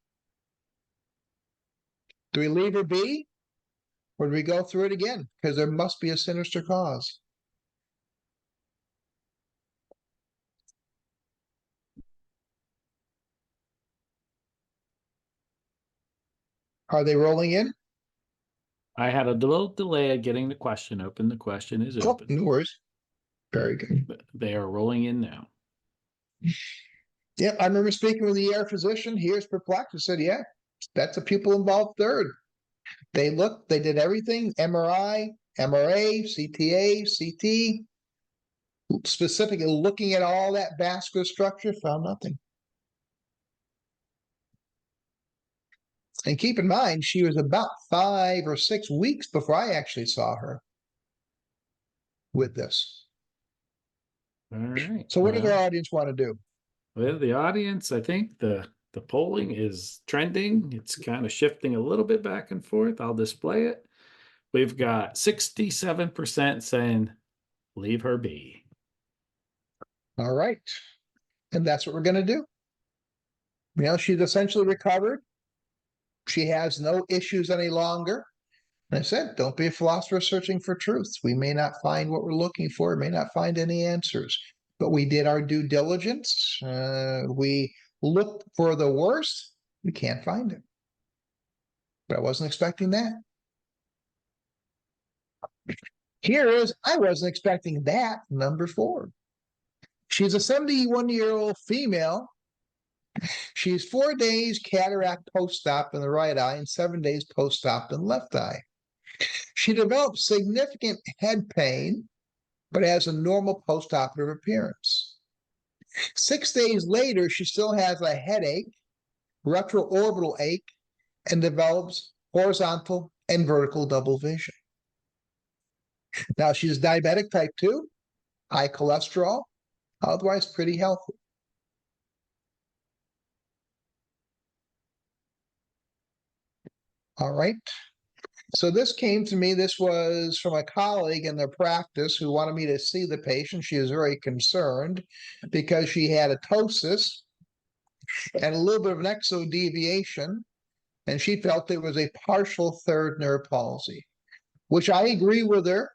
Do we leave her be? Or do we go through it again? Because there must be a sinister cause. Are they rolling in? I had a little delay of getting the question open. The question is Oh, open. no worries. Very good. They are rolling in now. Yeah, I remember speaking with the ER physician. He was perplexed. He said, yeah, that's a pupil involved third. They looked, they did everything, MRI, MRA, CTA, CT, specifically looking at all that vascular structure, found nothing. And keep in mind, she was about 5 or 6 weeks before I actually saw her with this. All right. So what does our audience want to do? Well, the audience, I think the polling is trending. It's kind of shifting a little bit back and forth. I'll display it. We've got 67% saying leave her be. All right. And that's what we're going to do. You know, she's essentially recovered. She has no issues any longer. And I said, don't be a philosopher searching for truth. We may not find what we're looking for, may not find any answers, but we did our due diligence. We looked for the worst. We can't find it. But I wasn't expecting that. Here is, I wasn't expecting that, number 4. She's a 71-year-old female. She's 4 days cataract post-op in the right eye and 7 days post-op in left eye. She developed significant head pain, but has a normal post-operative appearance. 6 days later, she still has a headache, retroorbital ache, and develops horizontal and vertical double vision. Now, she's diabetic type 2, high cholesterol, otherwise pretty healthy. All right. So this came to me, this was from a colleague in their practice who wanted me to see the patient. She was very concerned because she had a ptosis and a little bit of an exodeviation, and she felt it was a partial third nerve palsy, which I agree with her.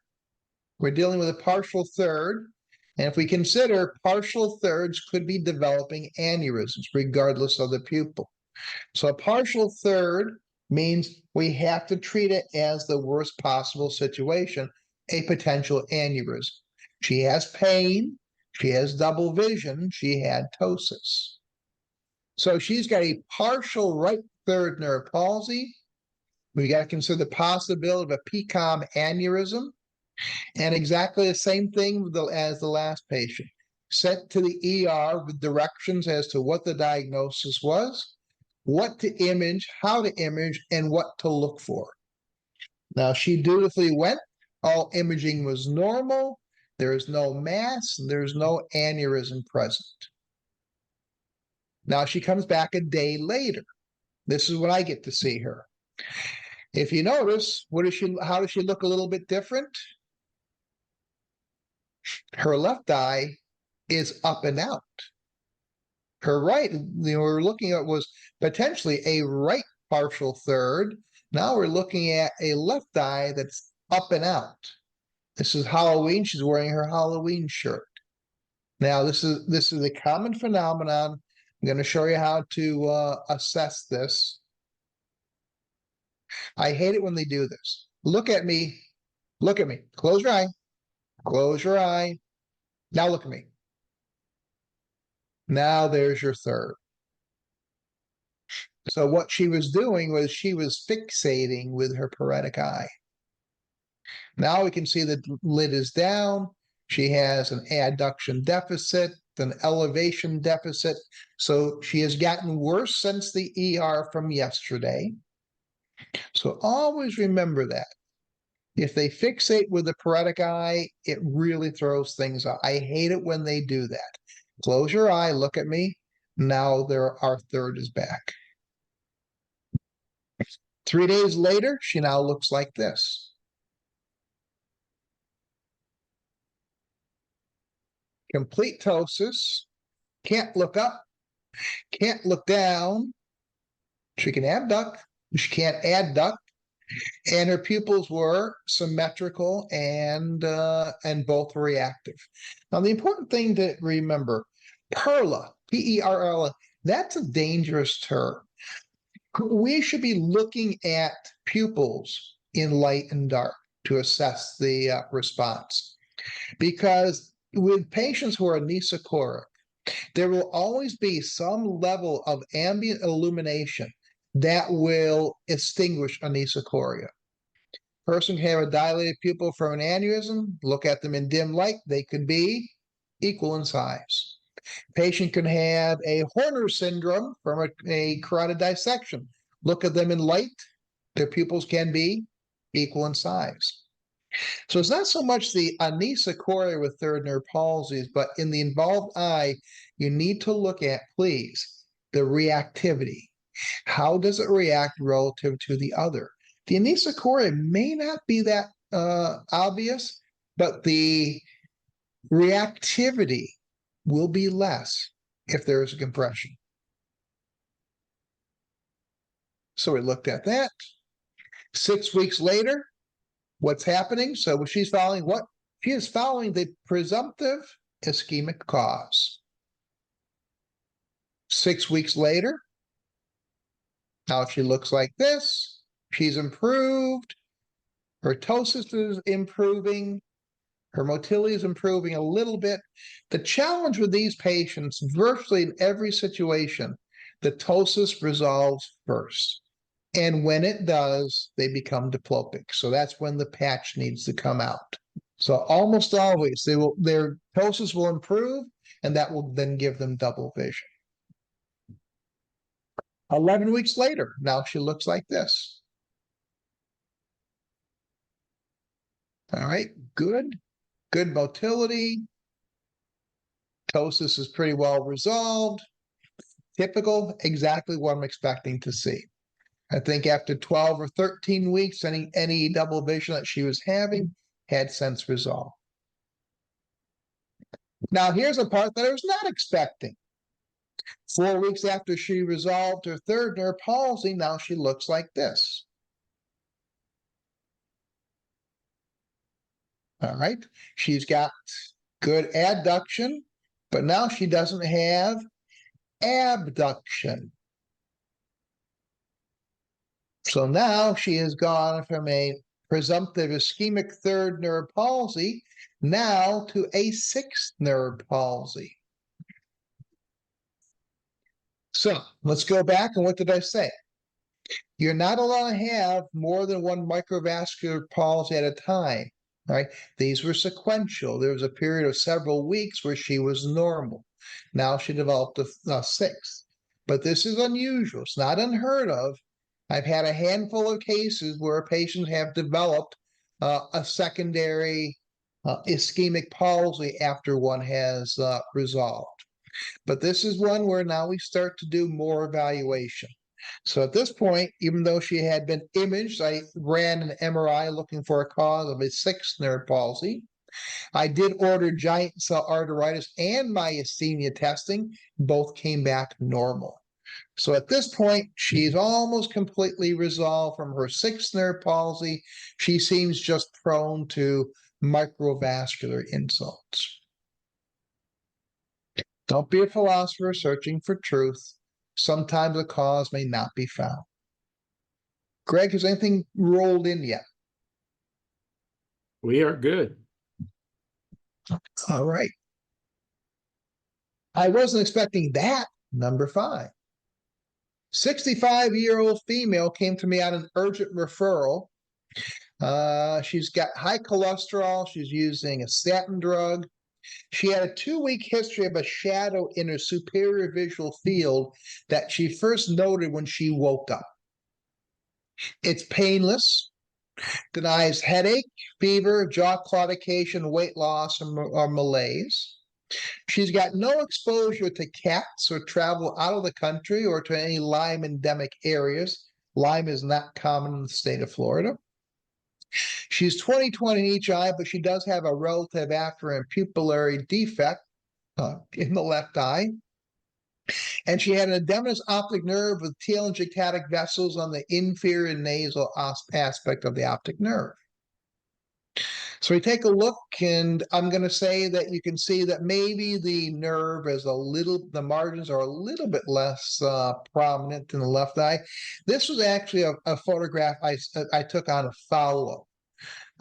We're dealing with a partial third. And if we consider partial thirds could be developing aneurysms regardless of the pupil. So a partial third means we have to treat it as the worst possible situation, a potential aneurysm. She has pain, she has double vision, she had ptosis. So she's got a partial right third nerve palsy. We got to consider the possibility of a PCOM aneurysm, and exactly the same thing as the last patient. Sent to the ER with directions as to what the diagnosis was, what to image, how to image, and what to look for. Now, she dutifully went. All imaging was normal. There is no mass. There's no aneurysm present. Now, she comes back a day later. This is when I get to see her. If you notice, how does she look a little bit different? Her left eye is up and out. Her right, we're looking at was potentially a right partial third. Now we're looking at a left eye that's up and out. This is Halloween. She's wearing her Halloween shirt. Now this is a common phenomenon. I'm going to show you how to assess this. I hate it when they do this. Look at me. Look at me. Close your eye. Close your eye. Now look at me. Now there's your third. So what she was doing was she was fixating with her paretic eye. Now we can see the lid is down. She has an adduction deficit, an elevation deficit. So she has gotten worse since the ER from yesterday. So always remember that. If they fixate with the paretic eye, it really throws things out. I hate it when they do that. Close your eye, look at me. Now our third is back. 3 days later, she now looks like this. Complete ptosis, can't look up, can't look down. She can abduct, she can't adduct, and her pupils were symmetrical and both reactive. Now, the important thing to remember, PERLA, P-E-R-L-A, that's a dangerous term. We should be looking at pupils in light and dark to assess the response. Because with patients who are anesocoric, there will always be some level of ambient illumination that will extinguish anisocoria. Person can have a dilated pupil from an aneurysm, look at them in dim light, they could be equal in size. Patient can have a Horner syndrome from a carotid dissection. Look at them in light, their pupils can be equal in size. So it's not so much the anisocoria with third nerve palsies, but in the involved eye, you need to look at, please, the reactivity. How does it react relative to the other? The anisocoria may not be that obvious, but the reactivity will be less if there is a compression. So we looked at that. 6 weeks later, what's happening? So she's following what? She is following the presumptive ischemic cause. 6 weeks later, now she looks like this. She's improved. Her ptosis is improving. Her motility is improving a little bit. The challenge with these patients, virtually in every situation, the ptosis resolves first. And when it does, they become diplopic. So that's when the patch needs to come out. So almost always their ptosis will improve, and that will then give them double vision. 11 weeks later, now she looks like this. All right, good motility. Ptosis is pretty well resolved. Typical, exactly what I'm expecting to see. I think after 12 or 13 weeks, any double vision that she was having had since resolved. Now, here's a part that I was not expecting. 4 weeks after she resolved her third nerve palsy, now she looks like this. All right. She's got Good adduction, but now she doesn't have abduction. So now she has gone from a presumptive ischemic third nerve palsy now to a sixth nerve palsy. So let's go back, and what did I say? You're not allowed to have more than one microvascular palsy at a time. Right? These were sequential. There was a period of several weeks where she was normal. Now she developed a sixth. But this is unusual. It's not unheard of. I've had a handful of cases where patients have developed a secondary ischemic palsy after one has resolved. But this is one where now we start to do more evaluation. So at this point, even though she had been imaged, I ran an MRI looking for a cause of a sixth nerve palsy. I did order giant cell arteritis and myasthenia testing. Both came back normal. So at this point, she's almost completely resolved from her sixth nerve palsy. She seems just prone to microvascular insults. Don't be a philosopher searching for truth. Sometimes the cause may not be found. Greg, has anything rolled in yet? We are good. All right. I wasn't expecting that. Number 5. 65-year-old female came to me on an urgent referral. She's got high cholesterol. She's using a statin drug. She had a 2-week history of a shadow in her superior visual field that she first noted when she woke up. It's painless, denies headache, fever, jaw claudication, weight loss, or malaise. She's got no exposure to cats or travel out of the country or to any Lyme endemic areas. Lyme is not common in the state of Florida. She's 20/20 in each eye, but she does have a relative afferent pupillary defect in the left eye. And she had an edematous optic nerve with telangiectatic vessels on the inferior nasal aspect of the optic nerve. So we take a look, and I'm going to say that you can see that maybe the nerve is the margins are a little bit less prominent in the left eye. This was actually a photograph I took on a follow-up.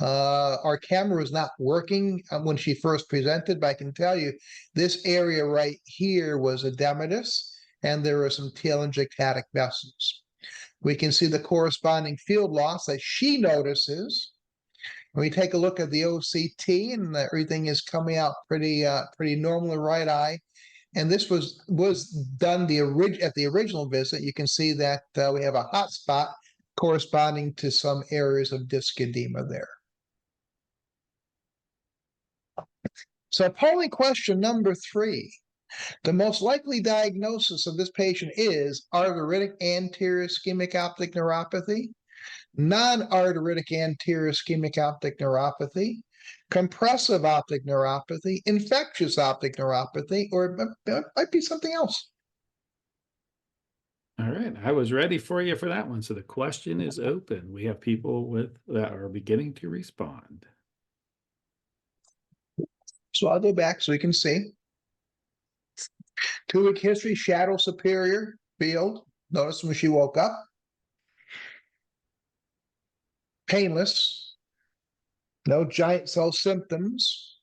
Our camera was not working when she first presented, but I can tell you this area right here was edematous, and there were some telangiectatic vessels. We can see the corresponding field loss that she notices. We take a look at the OCT, and everything is coming out pretty normal in the right eye. And this was done at the original visit. You can see that we have a hot spot corresponding to some areas of disc edema there. So polling question number 3. The most likely diagnosis of this patient is arteritic anterior ischemic optic neuropathy, non-arteritic anterior ischemic optic neuropathy, compressive optic neuropathy, infectious optic neuropathy, or it might be something else. All right, I was ready for you for that one. So the question is open. We have people that are beginning to respond. So I'll go back so we can see. 2-week history, shadow superior field. Notice when she woke up. Painless. No giant cell symptoms.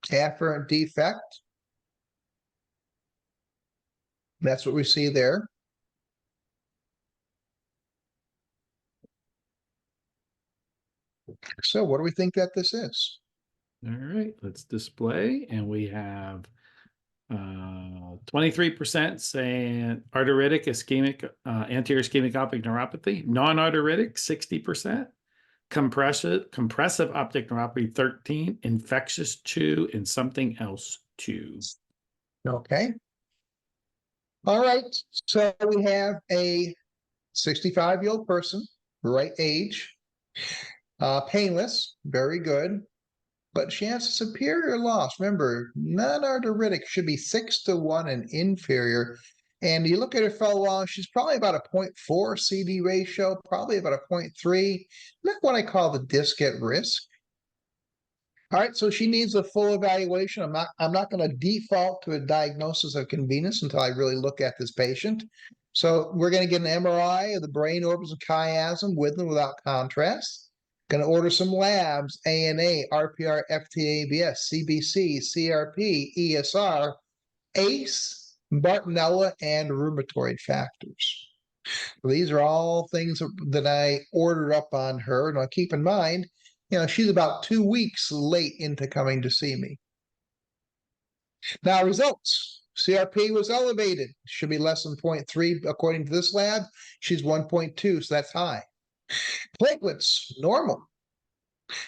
Afferent defect. That's what we see there. So what do we think that this is? All right, let's display. And we have 23% saying arteritic ischemic, anterior ischemic optic neuropathy, non-arteritic 60%, compressive optic neuropathy 13, infectious 2, and something else 2. Okay. All right. So we have a 65-year-old person, right age, painless, very good. But she has a superior loss. Remember, non-arteritic should be 6:1 and inferior. And you look at her fellow loss, she's probably about a 0.4 CD ratio, probably about a 0.3. Not what I call the disc at risk. All right, so she needs a full evaluation. I'm not going to default to a diagnosis of convenence until I really look at this patient. So we're going to get an MRI of the brain orbits and chiasm with and without contrast. Going to order some labs, ANA, RPR, FTABS, CBC, CRP, ESR, ACE, Bartonella, and rheumatoid factors. These are all things that I ordered up on her. Now keep in mind, she's about 2 weeks late into coming to see me. Now, results. CRP was elevated. Should be less than 0.3 according to this lab. She's 1.2, so that's high. Platelets, normal.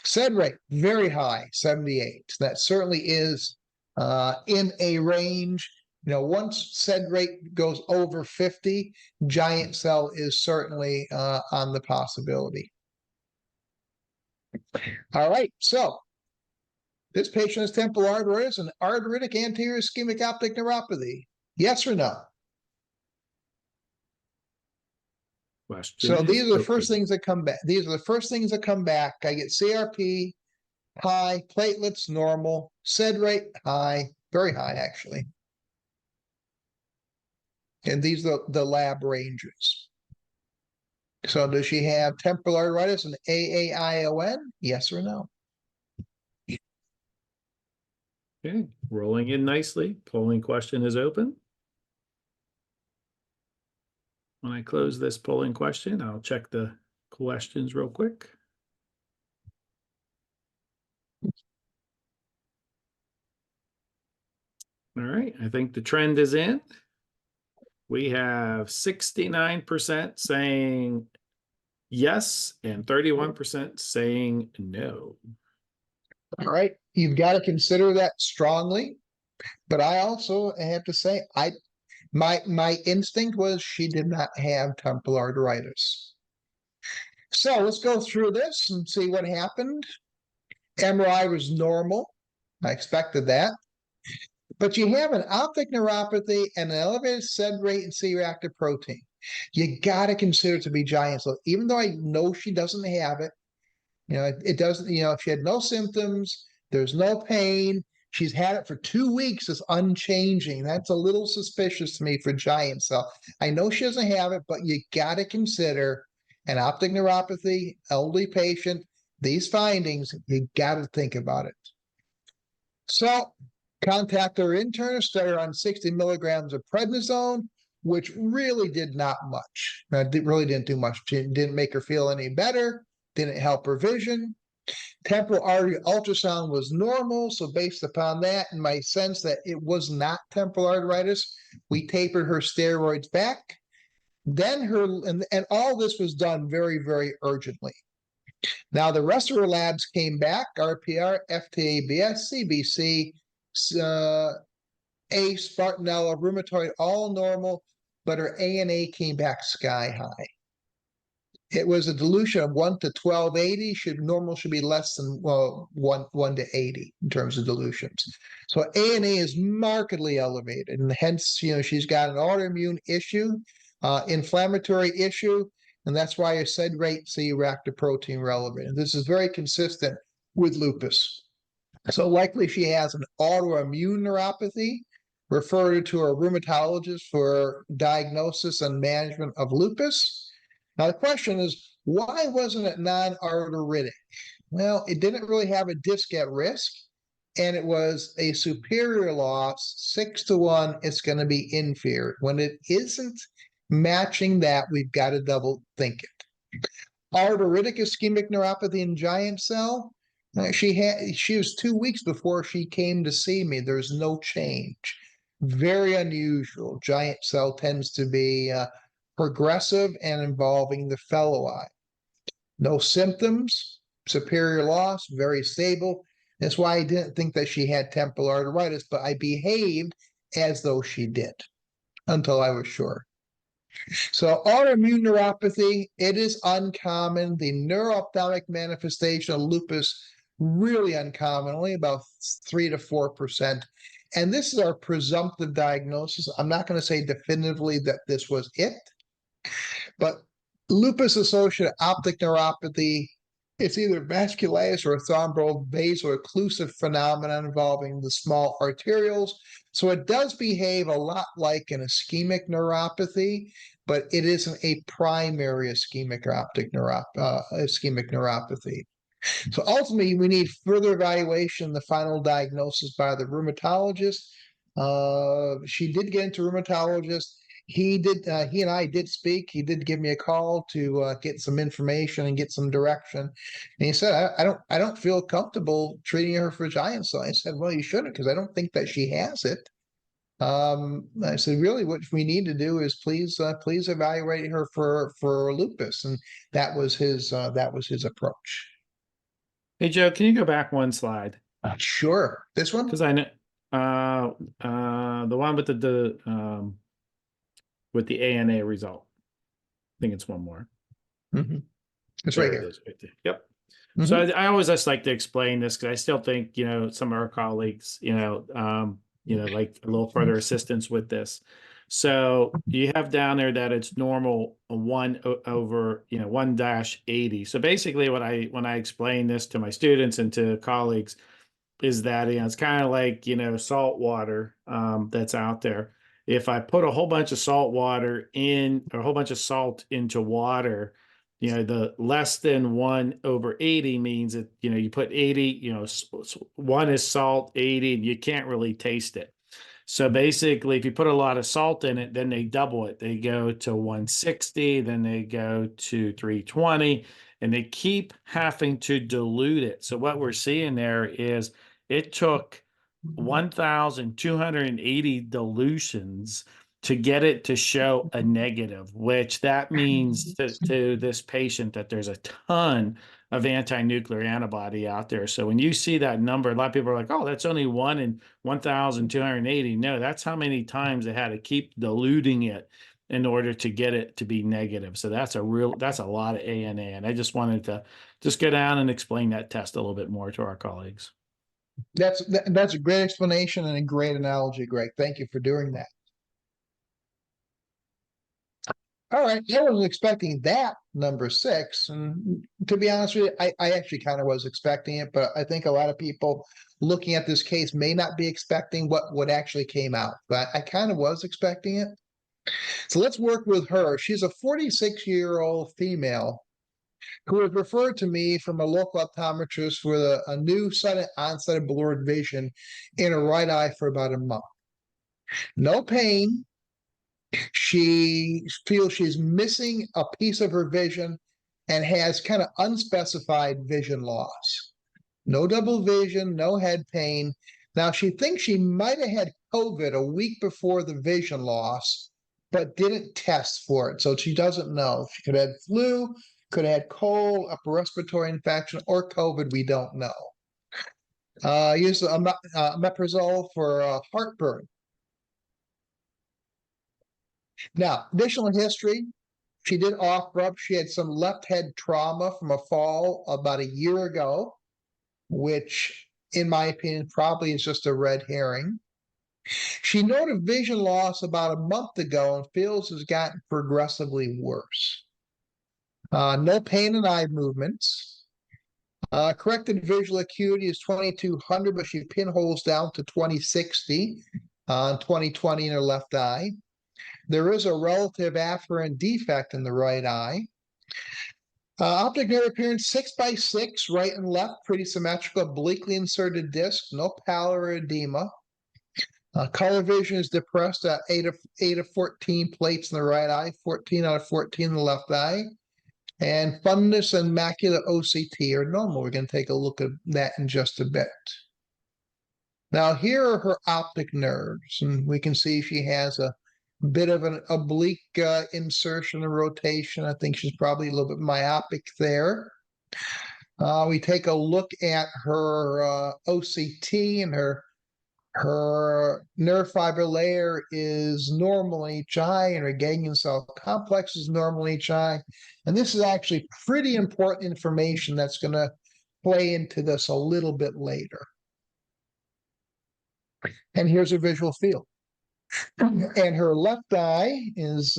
SED rate, very high, 78. That certainly is in a range. Once SED rate goes over 50, giant cell is certainly on the possibility. All right, so this patient has temporal arteritis and arteritic anterior ischemic optic neuropathy. Yes or no? So these are the first things that come back. These are the first things that come back. I get CRP, high, platelets, normal, SED rate, high, very high, actually. And these are the lab ranges. So does she have temporal arteritis and AAION? Yes or no? Okay, rolling in nicely. Polling question is open. When I close this polling question, I'll check the questions real quick. All right, I think the trend is in. We have 69% saying yes and 31% saying no. All right, you've got to consider that strongly. But I also have to say, my instinct was she did not have temporal arteritis. So let's go through this and see what happened. MRI was normal. I expected that. But you have an optic neuropathy and an elevated SED rate and C-reactive protein. You got to consider it to be giant cell. Even though I know she doesn't have it, it doesn't, if she had no symptoms, there's no pain, she's had it for 2 weeks, it's unchanging. That's a little suspicious to me for giant cell. I know she doesn't have it, but you got to consider an optic neuropathy, elderly patient, these findings, you got to think about it. So contact her internist, started on 60 milligrams of prednisone, which really did not much. It really didn't do much. It didn't make her feel any better, didn't help her vision. Temporal artery ultrasound was normal, so based upon that and my sense that it was not temporal arteritis, we tapered her steroids back. Then and all this was done very, very urgently. Now the rest of her labs came back, RPR, FTABS, CBC, ACE, Bartonella, rheumatoid, all normal, but her ANA came back sky high. It was a dilution of 1 to 1280. Normal should be less than 1 to 80 in terms of dilutions. So ANA is markedly elevated, and hence she's got an autoimmune issue, inflammatory issue, and that's why her SED rate, C-reactive protein relevant. And this is very consistent with lupus. So likely she has an autoimmune neuropathy. Refer her to a rheumatologist for diagnosis and management of lupus. Now the question is, why wasn't it non-arteritic? Well, it didn't really have a disc at risk, and it was a superior loss, 6 to 1, it's going to be inferior. When it isn't matching that, we've got to double think it. Arteritic ischemic neuropathy in giant cell, she was 2 weeks before she came to see me. There's no change. Very unusual. Giant cell tends to be progressive and involving the fellow eye. No symptoms, superior loss, very stable. That's why I didn't think that she had temporal arteritis, but I behaved as though she did until I was sure. So autoimmune neuropathy, it is uncommon. The neuro-ophthalmic manifestation of lupus, really uncommon, only about 3 to 4%. And this is our presumptive diagnosis. I'm not going to say definitively that this was it, but lupus-associated optic neuropathy It's either vasculitis or thrombovaso-occlusive phenomenon involving the small arterioles. So it does behave a lot like an ischemic neuropathy, but it isn't a primary ischemic neuropathy. So ultimately, we need further evaluation, the final diagnosis by the rheumatologist. She did get into rheumatologist. He and I did speak. He did give me a call to get some information and get some direction. And he said, I don't feel comfortable treating her for giant cell. I said, well, you shouldn't, because I don't think that she has it. I said, really, what we need to do is please evaluate her for lupus. And that was his approach. Hey, Joe, can you go back one slide? Sure. This one? Because I know the one with the ANA result. I think it's one more. Mm-hmm. It's There right it here. is, right there. Yep. Mhm. So I always just like to explain this because I still think, some of our colleagues, like a little further assistance with this. So you have down there that it's normal 1/80. So basically when I explain this to my students and to colleagues is that, it's kind of like, salt water that's out there. If I put a whole bunch of salt water in, or a whole bunch of salt into water, the less than 1/80 means that, you put 80, one is salt, 80, and you can't really taste it. So basically, if you put a lot of salt in it, then they double it. They go to 160, then they go to 320, and they keep having to dilute it. So what we're seeing there is it took 1,280 dilutions to get it to show a negative, which that means to this patient that there's a ton of anti-nuclear antibody out there. So when you see that number, a lot of people are like, oh, that's only 1 in 1,280. No, that's how many times they had to keep diluting it in order to get it to be negative. So that's a lot of ANA. And I just wanted to just go down and explain that test a little bit more to our colleagues. That's a great explanation and a great analogy, Greg. Thank you for doing that. All right, I wasn't expecting that number 6, and to be honest with you, I actually kind of was expecting it, but I think a lot of people looking at this case may not be expecting what actually came out. But I kind of was expecting it. So let's work with her. She's a 46-year-old female who was referred to me from a local optometrist with a new sudden onset of blurred vision in her right eye for about a month. No pain. She feels she's missing a piece of her vision and has kind of unspecified vision loss. No double vision, no head pain. Now, she thinks she might have had COVID a week before the vision loss, but didn't test for it. So she doesn't know. She could have had flu, could have had cold, upper respiratory infection, or COVID. We don't know. Use omeprazole for heartburn. Now, additional history. She did offer up. She had some left head trauma from a fall about a year ago, which, in my opinion, probably is just a red herring. She noted vision loss about a month ago and feels has gotten progressively worse. No pain in eye movements. Corrected visual acuity is 2200, but she pinholes down to 2060 on 2020 in her left eye. There is a relative afferent defect in the right eye. Optic nerve appearance 6x6, right and left, pretty symmetrical, obliquely inserted disc, no pallor or edema. Color vision is depressed at 8 of 14 plates in the right eye, 14 out of 14 in the left eye. And fundus and macular OCT are normal. We're going to take a look at that in just a bit. Now, here are her optic nerves, and we can see she has a bit of an oblique insertion and rotation. I think she's probably a little bit myopic there. We take a look at her OCT, and her nerve fiber layer is normal in each eye, and her ganglion cell complex is normal in each eye. And this is actually pretty important information that's going to play into this a little bit later. And here's her visual field. And her left eye is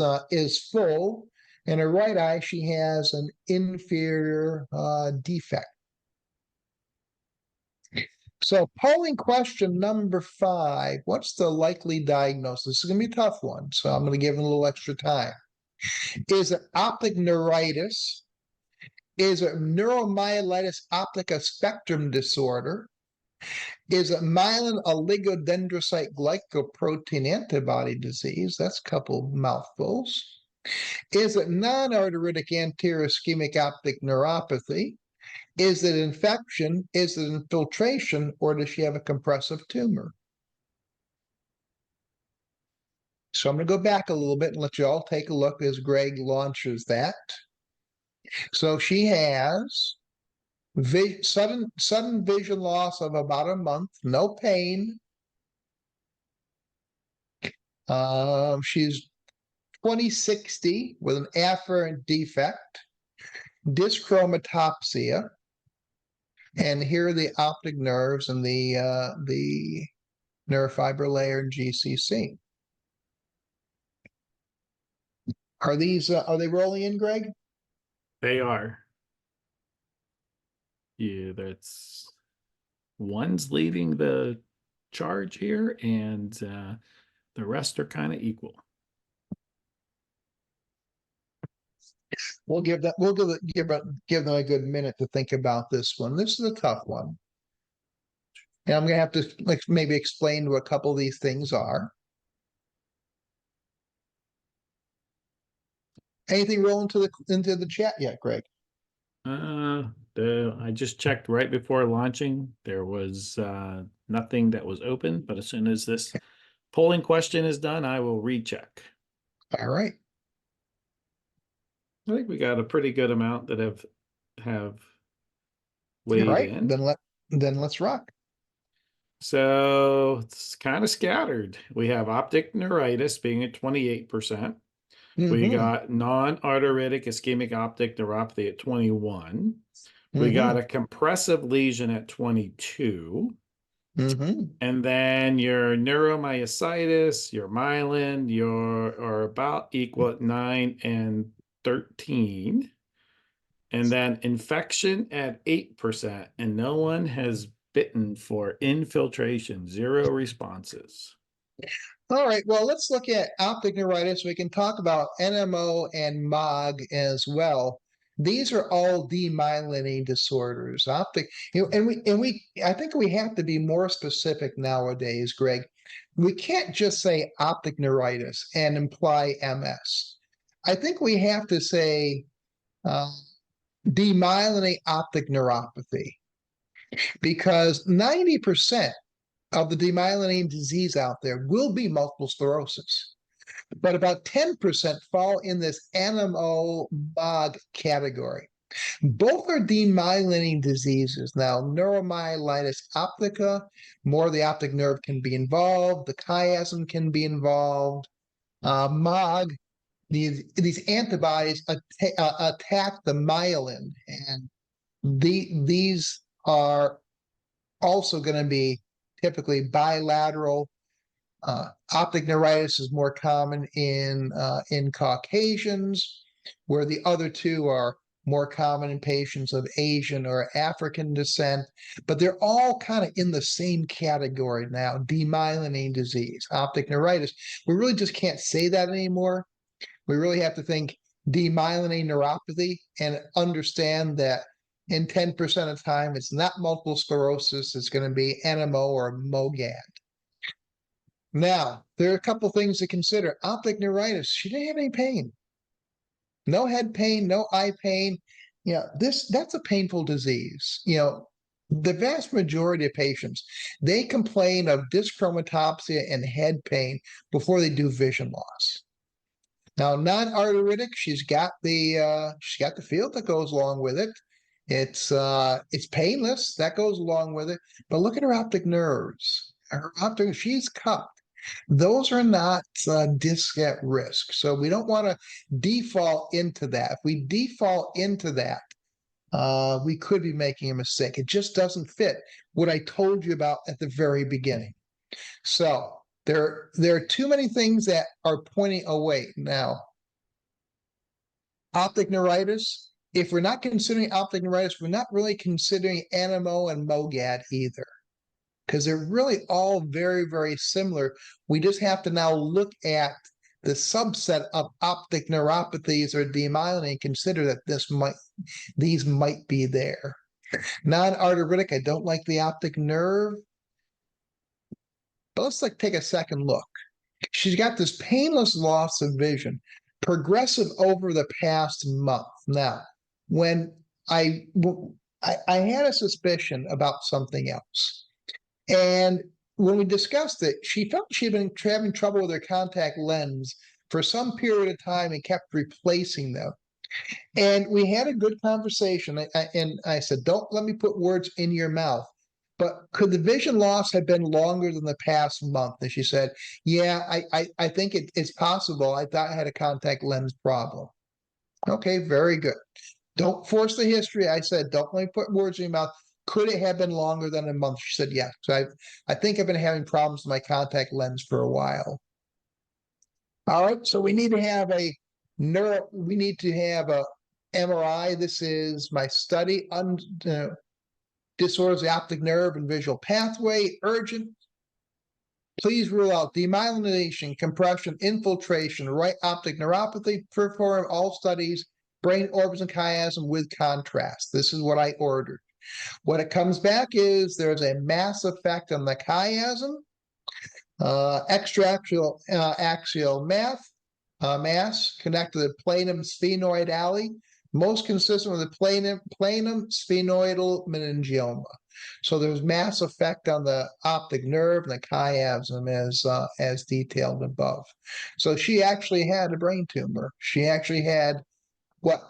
full. In her right eye, she has an inferior defect. So polling question number 5, what's the likely diagnosis? This is going to be a tough one, so I'm going to give it a little extra time. Is it optic neuritis? Is it neuromyelitis optica spectrum disorder? Is it myelin oligodendrocyte glycoprotein antibody disease? That's a couple mouthfuls. Is it non-arteritic anterior ischemic optic neuropathy? Is it infection? Is it infiltration? Or does she have a compressive tumor? So I'm going to go back a little bit and let you all take a look as Greg launches that. So she has sudden vision loss of about a month, no pain. She's 20/60 with an afferent defect, dyschromatopsia, and here are the optic nerves and the neurofiber layer and GCC. Are they rolling in, Greg? They are. Yeah, that's one's leading the charge here, and the rest are kind of equal. We'll give them a good minute to think about this one. This is a tough one. And I'm gonna have to maybe explain what a couple of these things are. Anything roll into the chat yet, Greg? I just checked right before launching. There was nothing that was open, but as soon as this polling question is done, I will recheck. All right. I think we got a pretty good amount that have weighed in. Then let's rock. So it's kind of scattered. We have optic neuritis being at 28%. We got non-arteritic ischemic optic neuropathy at 21. We got a compressive lesion at 22. And then your neuromyositis, your myelin, are about equal at 9 and 13. And then infection at 8%. And no one has bitten for infiltration, 0 responses. All right, well, let's look at optic neuritis. We can talk about NMO and MOG as well. These are all demyelinating disorders. Optic, I think we have to be more specific nowadays, Greg. We can't just say optic neuritis and imply MS. I think we have to say demyelinate optic neuropathy, because 90% of the demyelinating disease out there will be multiple sclerosis, but about 10% fall in this NMO-MOG category. Both are demyelinating diseases. Now, neuromyelitis optica, more of the optic nerve can be involved, the chiasm can be involved. MOG, these antibodies attack the myelin, and these are also going to be typically bilateral. Optic neuritis is more common in Caucasians, where the other two are more common in patients of Asian or African descent. But they're all kind of in the same category now, demyelinating disease, optic neuritis. We really just can't say that anymore. We really have to think demyelinating neuropathy and understand that in 10% of the time, it's not multiple sclerosis. It's going to be NMO or MOGAD. Now, there are a couple things to consider. Optic neuritis, she didn't have any pain. No head pain, no eye pain. That's a painful disease. The vast majority of patients, they complain of dyschromatopsia and head pain before they do vision loss. Now, non-arteritic, she's got the field that goes along with it. It's painless, that goes along with it. But look at her optic nerves. She's cupped. Those are not disc at risk. So we don't want to default into that. If we default into that, we could be making a mistake. It just doesn't fit what I told you about at the very beginning. So there are too many things that are pointing away. Now, optic neuritis. If we're not considering optic neuritis, we're not really considering NMO and MOGAD either, because they're really all very, very similar. We just have to now look at the subset of optic neuropathies or demyelinating and consider that these might be there. Non-arteritic, I don't like the optic nerve. But let's take a second look. She's got this painless loss of vision, progressive over the past month. Now, when I had a suspicion about something else. And when we discussed it, she felt she had been having trouble with her contact lens for some period of time and kept replacing them. And we had a good conversation. And I said, don't let me put words in your mouth. But could the vision loss have been longer than the past month? And she said, yeah, I think it's possible. I thought I had a contact lens problem. Okay, very good. Don't force the history. I said, don't let me put words in your mouth. Could it have been longer than a month? She said, yes. So I think I've been having problems with my contact lens for a while. All right, so we need to have a MRI. This is my study on disorders of the optic nerve and visual pathway, urgent. Please rule out demyelination, compression, infiltration, right optic neuropathy, perform all studies, brain orbits and chiasm with contrast. This is what I ordered. What it comes back is there's a mass effect on the chiasm, extraaxial axial mass connected to the planum sphenoid alley, most consistent with the planum sphenoidal meningioma. So there's mass effect on the optic nerve and the chiasm as detailed above. So she actually had a brain tumor. She actually had what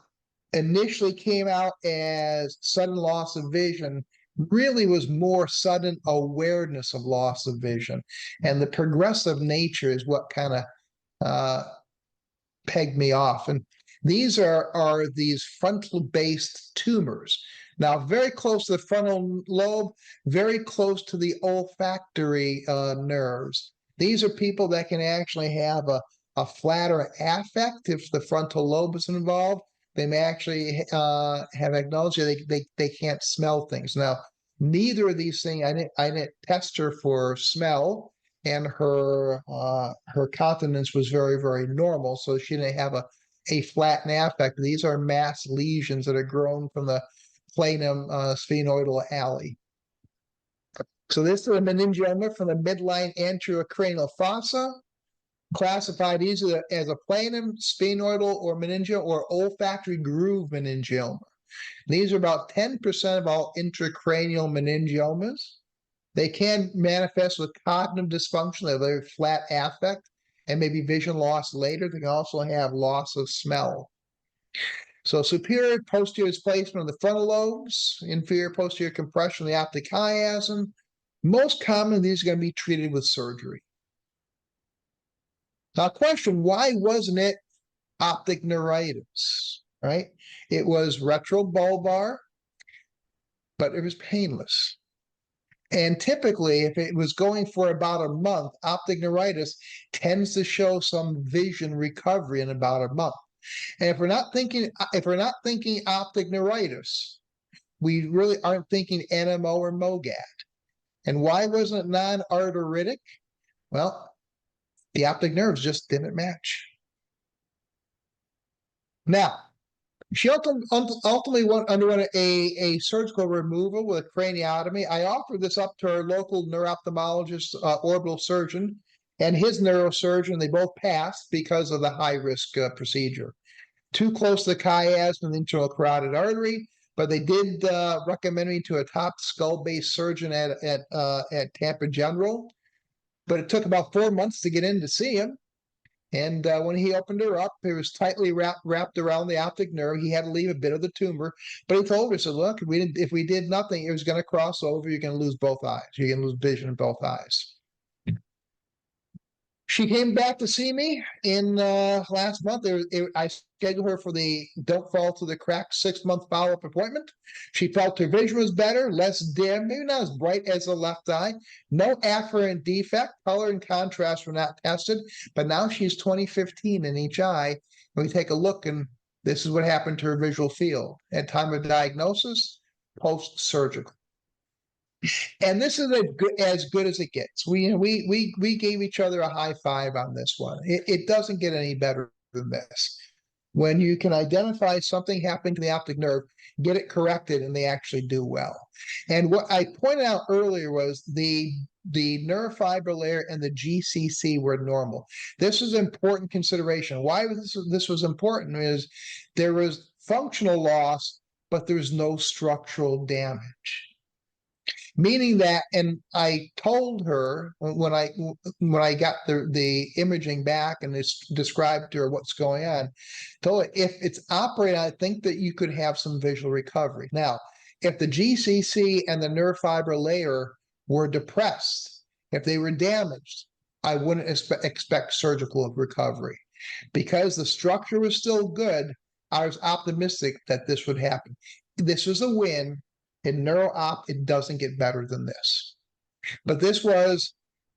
initially came out as sudden loss of vision really was more sudden awareness of loss of vision. And the progressive nature is what kind of pegged me off. And these are these frontal-based tumors. Now, very close to the frontal lobe, very close to the olfactory nerves. These are people that can actually have a flatter affect if the frontal lobe is involved. They may actually have agnosia. They can't smell things. Now, neither of these things, I didn't test her for smell, and her continence was very, very normal. So she didn't have a flattened affect. These are mass lesions that are grown from the planum sphenoidal alley. So this is a meningioma from the midline anterocranial fossa, classified either as a planum, sphenoidal, or meningioma, or olfactory groove meningioma. These are about 10% of all intracranial meningiomas. They can manifest with cognitive dysfunction, a very flat affect, and maybe vision loss later. They can also have loss of smell. So superior posterior displacement of the frontal lobes, inferior posterior compression of the optic chiasm. Most commonly, these are going to be treated with surgery. Now, question, why wasn't it optic neuritis, right? It was retrobulbar, but it was painless. And typically, if it was going for about a month, optic neuritis tends to show some vision recovery in about a month. And if we're not thinking optic neuritis, we really aren't thinking NMO or MOGAD. And why wasn't it non-arteritic? Well, the optic nerves just didn't match. Now, she ultimately underwent a surgical removal with a craniotomy. I offered this up to our local neuro-ophthalmologist, orbital surgeon, and his neurosurgeon. They both passed because of the high-risk procedure. Too close to the chiasm and the internal carotid artery, but they did recommend me to a top skull-based surgeon at Tampa General. But it took about 4 months to get in to see him. And when he opened her up, it was tightly wrapped around the optic nerve. He had to leave a bit of the tumor, but he told her, said, look, if we did nothing, it was going to cross over. You're going to lose both eyes. You're going to lose vision in both eyes. She came back to see me in last month. I scheduled her for the Don't Fall to the Cracks 6-month follow-up appointment. She felt her vision was better, less dim, maybe not as bright as the left eye. No afferent defect. Color and contrast were not tested, but now she's 20/15 in each eye. And we take a look, and This is what happened to her visual field at time of diagnosis, post-surgical. And this is as good as it gets. We gave each other a high five on this one. It doesn't get any better than this. When you can identify something happening to the optic nerve, get it corrected, and they actually do well. And what I pointed out earlier was the neurofiber layer and the GCC were normal. This is an important consideration. Why this was important is there was functional loss, but there's no structural damage. Meaning that, and I told her when I got the imaging back and described to her what's going on, told her if it's operated, I think that you could have some visual recovery. Now, if the GCC and the nerve fiber layer were depressed, if they were damaged, I wouldn't expect surgical recovery. Because the structure was still good, I was optimistic that this would happen. This was a win. In neuro-op, it doesn't get better than this. But this was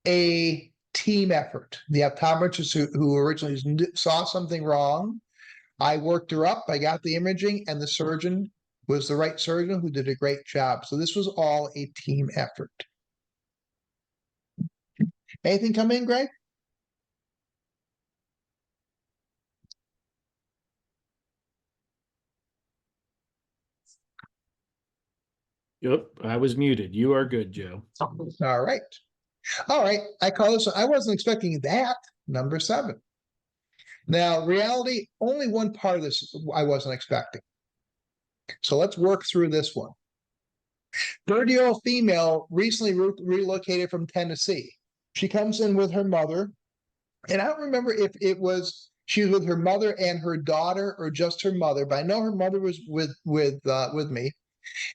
a team effort. The optometrist who originally saw something wrong, I worked her up, I got the imaging, and the surgeon was the right surgeon who did a great job. So this was all a team effort. Anything come in, Greg? Yep, I was muted. You are good, Joe. All right. All right. I call this, I wasn't expecting that. Number 7. Now, reality, only one part of this I wasn't expecting. So let's work through this one. 30-year-old female recently relocated from Tennessee. She comes in with her mother, and I don't remember if it was she was with her mother and her daughter or just her mother, but I know her mother was with me.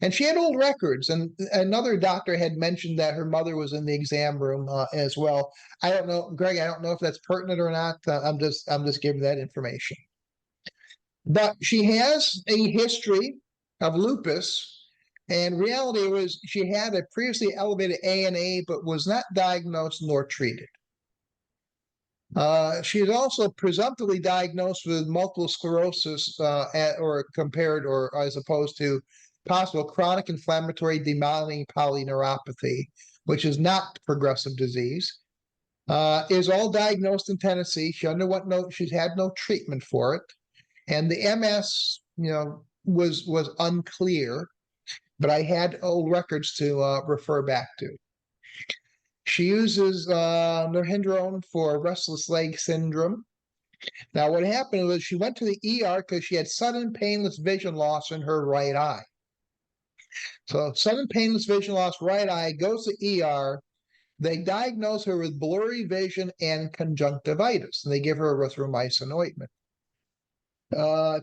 And she had old records, and another doctor had mentioned that her mother was in the exam room as well. I don't know, Greg. I don't know if that's pertinent or not. I'm just giving that information. But she has a history of lupus, and reality was she had a previously elevated ANA, but was not diagnosed nor treated. She is also presumptively diagnosed with multiple sclerosis, or as opposed to possible chronic inflammatory demyelinating polyneuropathy, which is not progressive disease. Is all diagnosed in Tennessee. She's had no treatment for it, and the MS, was unclear. But I had old records to refer back to. She uses norhindrone for restless leg syndrome. Now, what happened was she went to the ER because she had sudden painless vision loss in her right eye. So sudden painless vision loss, right eye, goes to ER. They diagnose her with blurry vision and conjunctivitis, and they give her erythromycin ointment.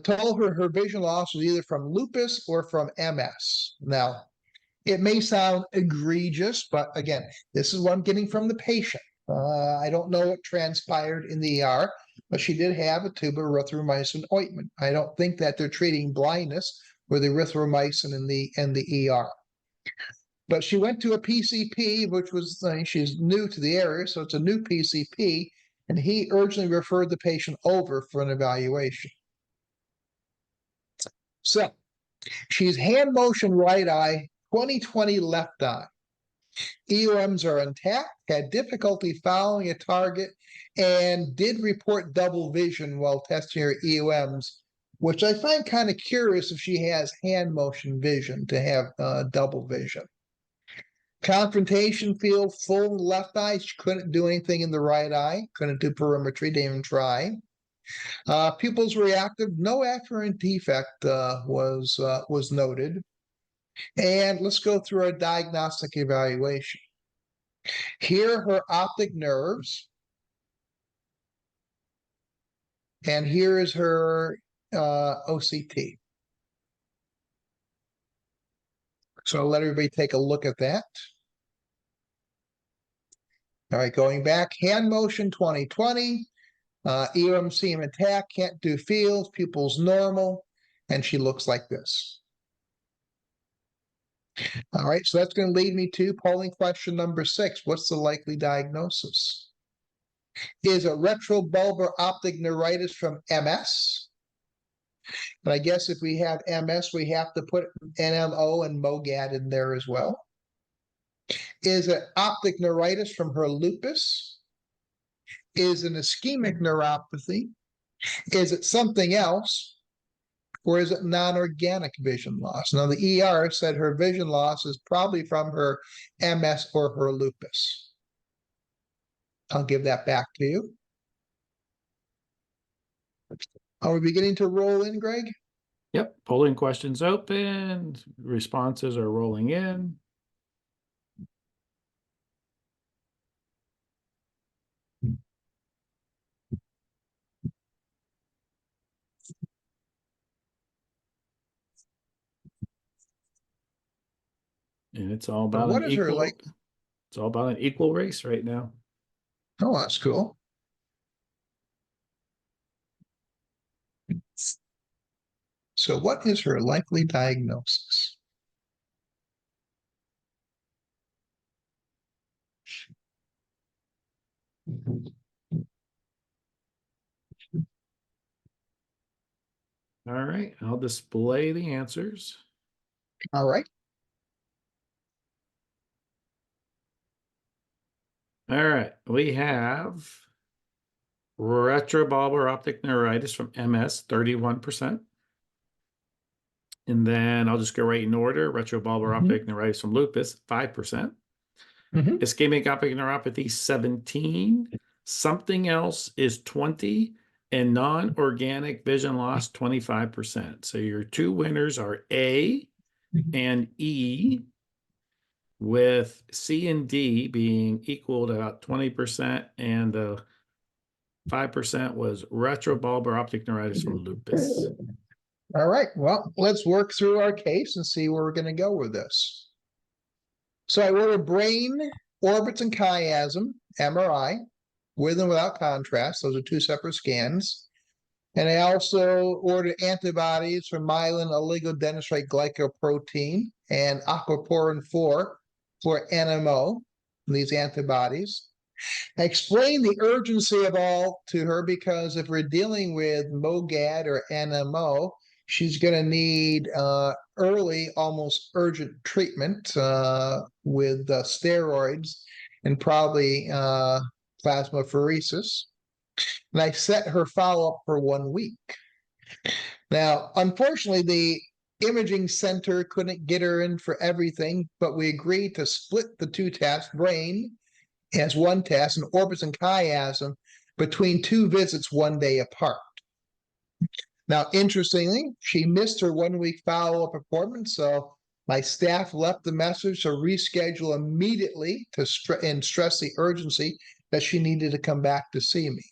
Told her vision loss was either from lupus or from MS. Now, it may sound egregious, but again, this is what I'm getting from the patient. I don't know what transpired in the ER, but she did have a tube of erythromycin ointment. I don't think that they're treating blindness with erythromycin in the ER. But she went to a PCP, which was, she's new to the area, so it's a new PCP, and he urgently referred the patient over for an evaluation. So she's hand motion right eye, 20/20 left eye. EOMs are intact, had difficulty following a target, and did report double vision while testing her EOMs, which I find kind of curious if she has hand motion vision to have double vision. Confrontation field full left eye. She couldn't do anything in the right eye, couldn't do perimetry, didn't even try. Pupils reactive, no afferent defect was noted. And let's go through our diagnostic evaluation. Here, her optic nerves. And here is her OCT. So I'll let everybody take a look at that. All right, going back, hand motion 20/20. EOM seem intact, can't do fields, pupils normal, and she looks like this. All right, so that's going to lead me to polling question number 6. What's the likely diagnosis? Is a retrobulbar optic neuritis from MS? But I guess if we have MS, we have to put NMO and MOGAD in there as well. Is it optic neuritis from her lupus? Is an ischemic neuropathy? Is it something else? Or is it non-organic vision loss? Now, the ER said her vision loss is probably from her MS or her lupus. I'll give that back to you. Are we beginning to roll in, Greg? Yep, polling questions open, responses are rolling in. And it's all about What an is her equal, like? it's all about an equal race right now. Oh, that's cool. So what is her likely diagnosis? All right, I'll display the answers. All right. All right, we have retrobulbar optic neuritis from MS, 31%. And then I'll just go right in order. Retrobulbar optic neuritis from lupus, 5%. Ischemic optic neuropathy, 17. Something else is 20. And non-organic vision loss, 25%. So your two winners are A and E, with C and D being equal to about 20%, and the 5% was retrobulbar optic neuritis from lupus. All right. Well, let's work through our case and see where we're going to go with this. So I ordered brain, orbits, and chiasm, MRI, with and without contrast. Those are two separate scans. And I also ordered antibodies for myelin oligodendrocyte glycoprotein and aquaporin 4 for NMO, these antibodies. I explained the urgency of all to her because if we're dealing with MOGAD or NMO, she's going to need early, almost urgent treatment with steroids and probably plasmapheresis. And I set her follow-up for 1 week. Now, unfortunately, the imaging center couldn't get her in for everything, but we agreed to split the two tests, brain as one test and orbits and chiasm, between 2 visits 1 day apart. Now, interestingly, she missed her 1 week follow-up appointment, so my staff left the message to reschedule immediately to stress the urgency that she needed to come back to see me.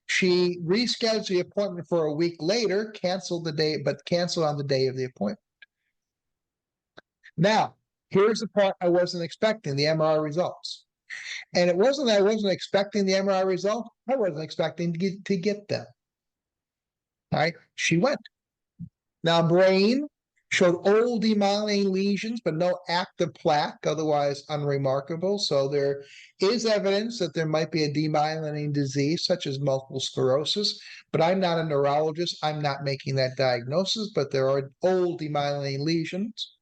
She rescheduled the appointment for a week later, canceled on the day of the appointment. Now, here's the part I wasn't expecting, the MRI results. And it wasn't that I wasn't expecting the MRI result, I wasn't expecting to get them. All right, she went. Now, brain showed old demyelinating lesions, but no active plaque, otherwise unremarkable. So there is evidence that there might be a demyelinating disease, such as multiple sclerosis, but I'm not a neurologist. I'm not making that diagnosis, but there are old demyelinating lesions.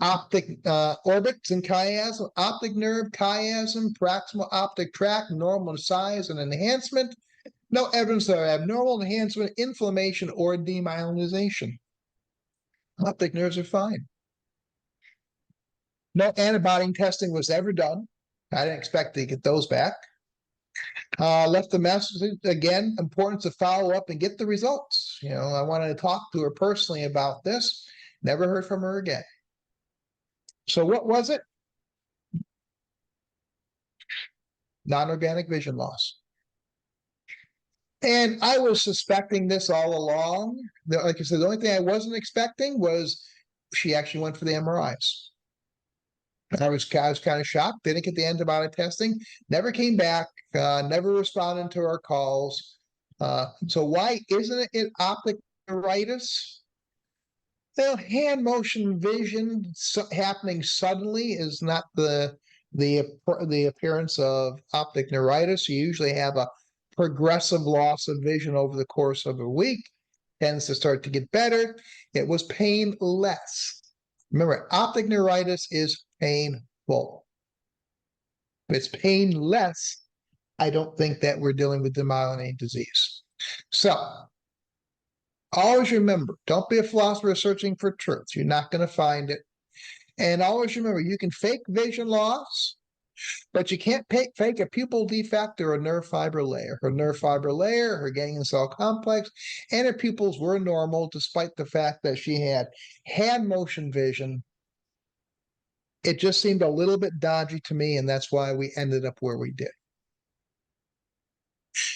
Optic orbits and chiasm, optic nerve, chiasm, proximal optic tract, normal size and enhancement. No evidence of abnormal enhancement, inflammation, or demyelinization. Optic nerves are fine. No antibody testing was ever done. I didn't expect to get those back. Left the message again, importance to follow up and get the results. You know, I wanted to talk to her personally about this. Never heard from her again. So what was it? Non-organic vision loss. And I was suspecting this all along. Like I said, the only thing I wasn't expecting was she actually went for the MRIs. I was kind of shocked. Didn't get the antibody testing. Never came back. Never responded to our calls. So why isn't it optic neuritis? Well, hand motion vision happening suddenly is not the appearance of optic neuritis. You usually have a progressive loss of vision over the course of a week. tends to start to get better. It was painless. Remember, optic neuritis is painful. If it's painless, I don't think that we're dealing with demyelinating disease. So, always remember, don't be a philosopher searching for truth. You're not going to find it. And always remember, you can fake vision loss, but you can't fake a pupil defect or a nerve fiber layer. Her nerve fiber layer, her ganglion cell complex, and her pupils were normal despite the fact that she had hand motion vision. It just seemed a little bit dodgy to me, and that's why we ended up where we did.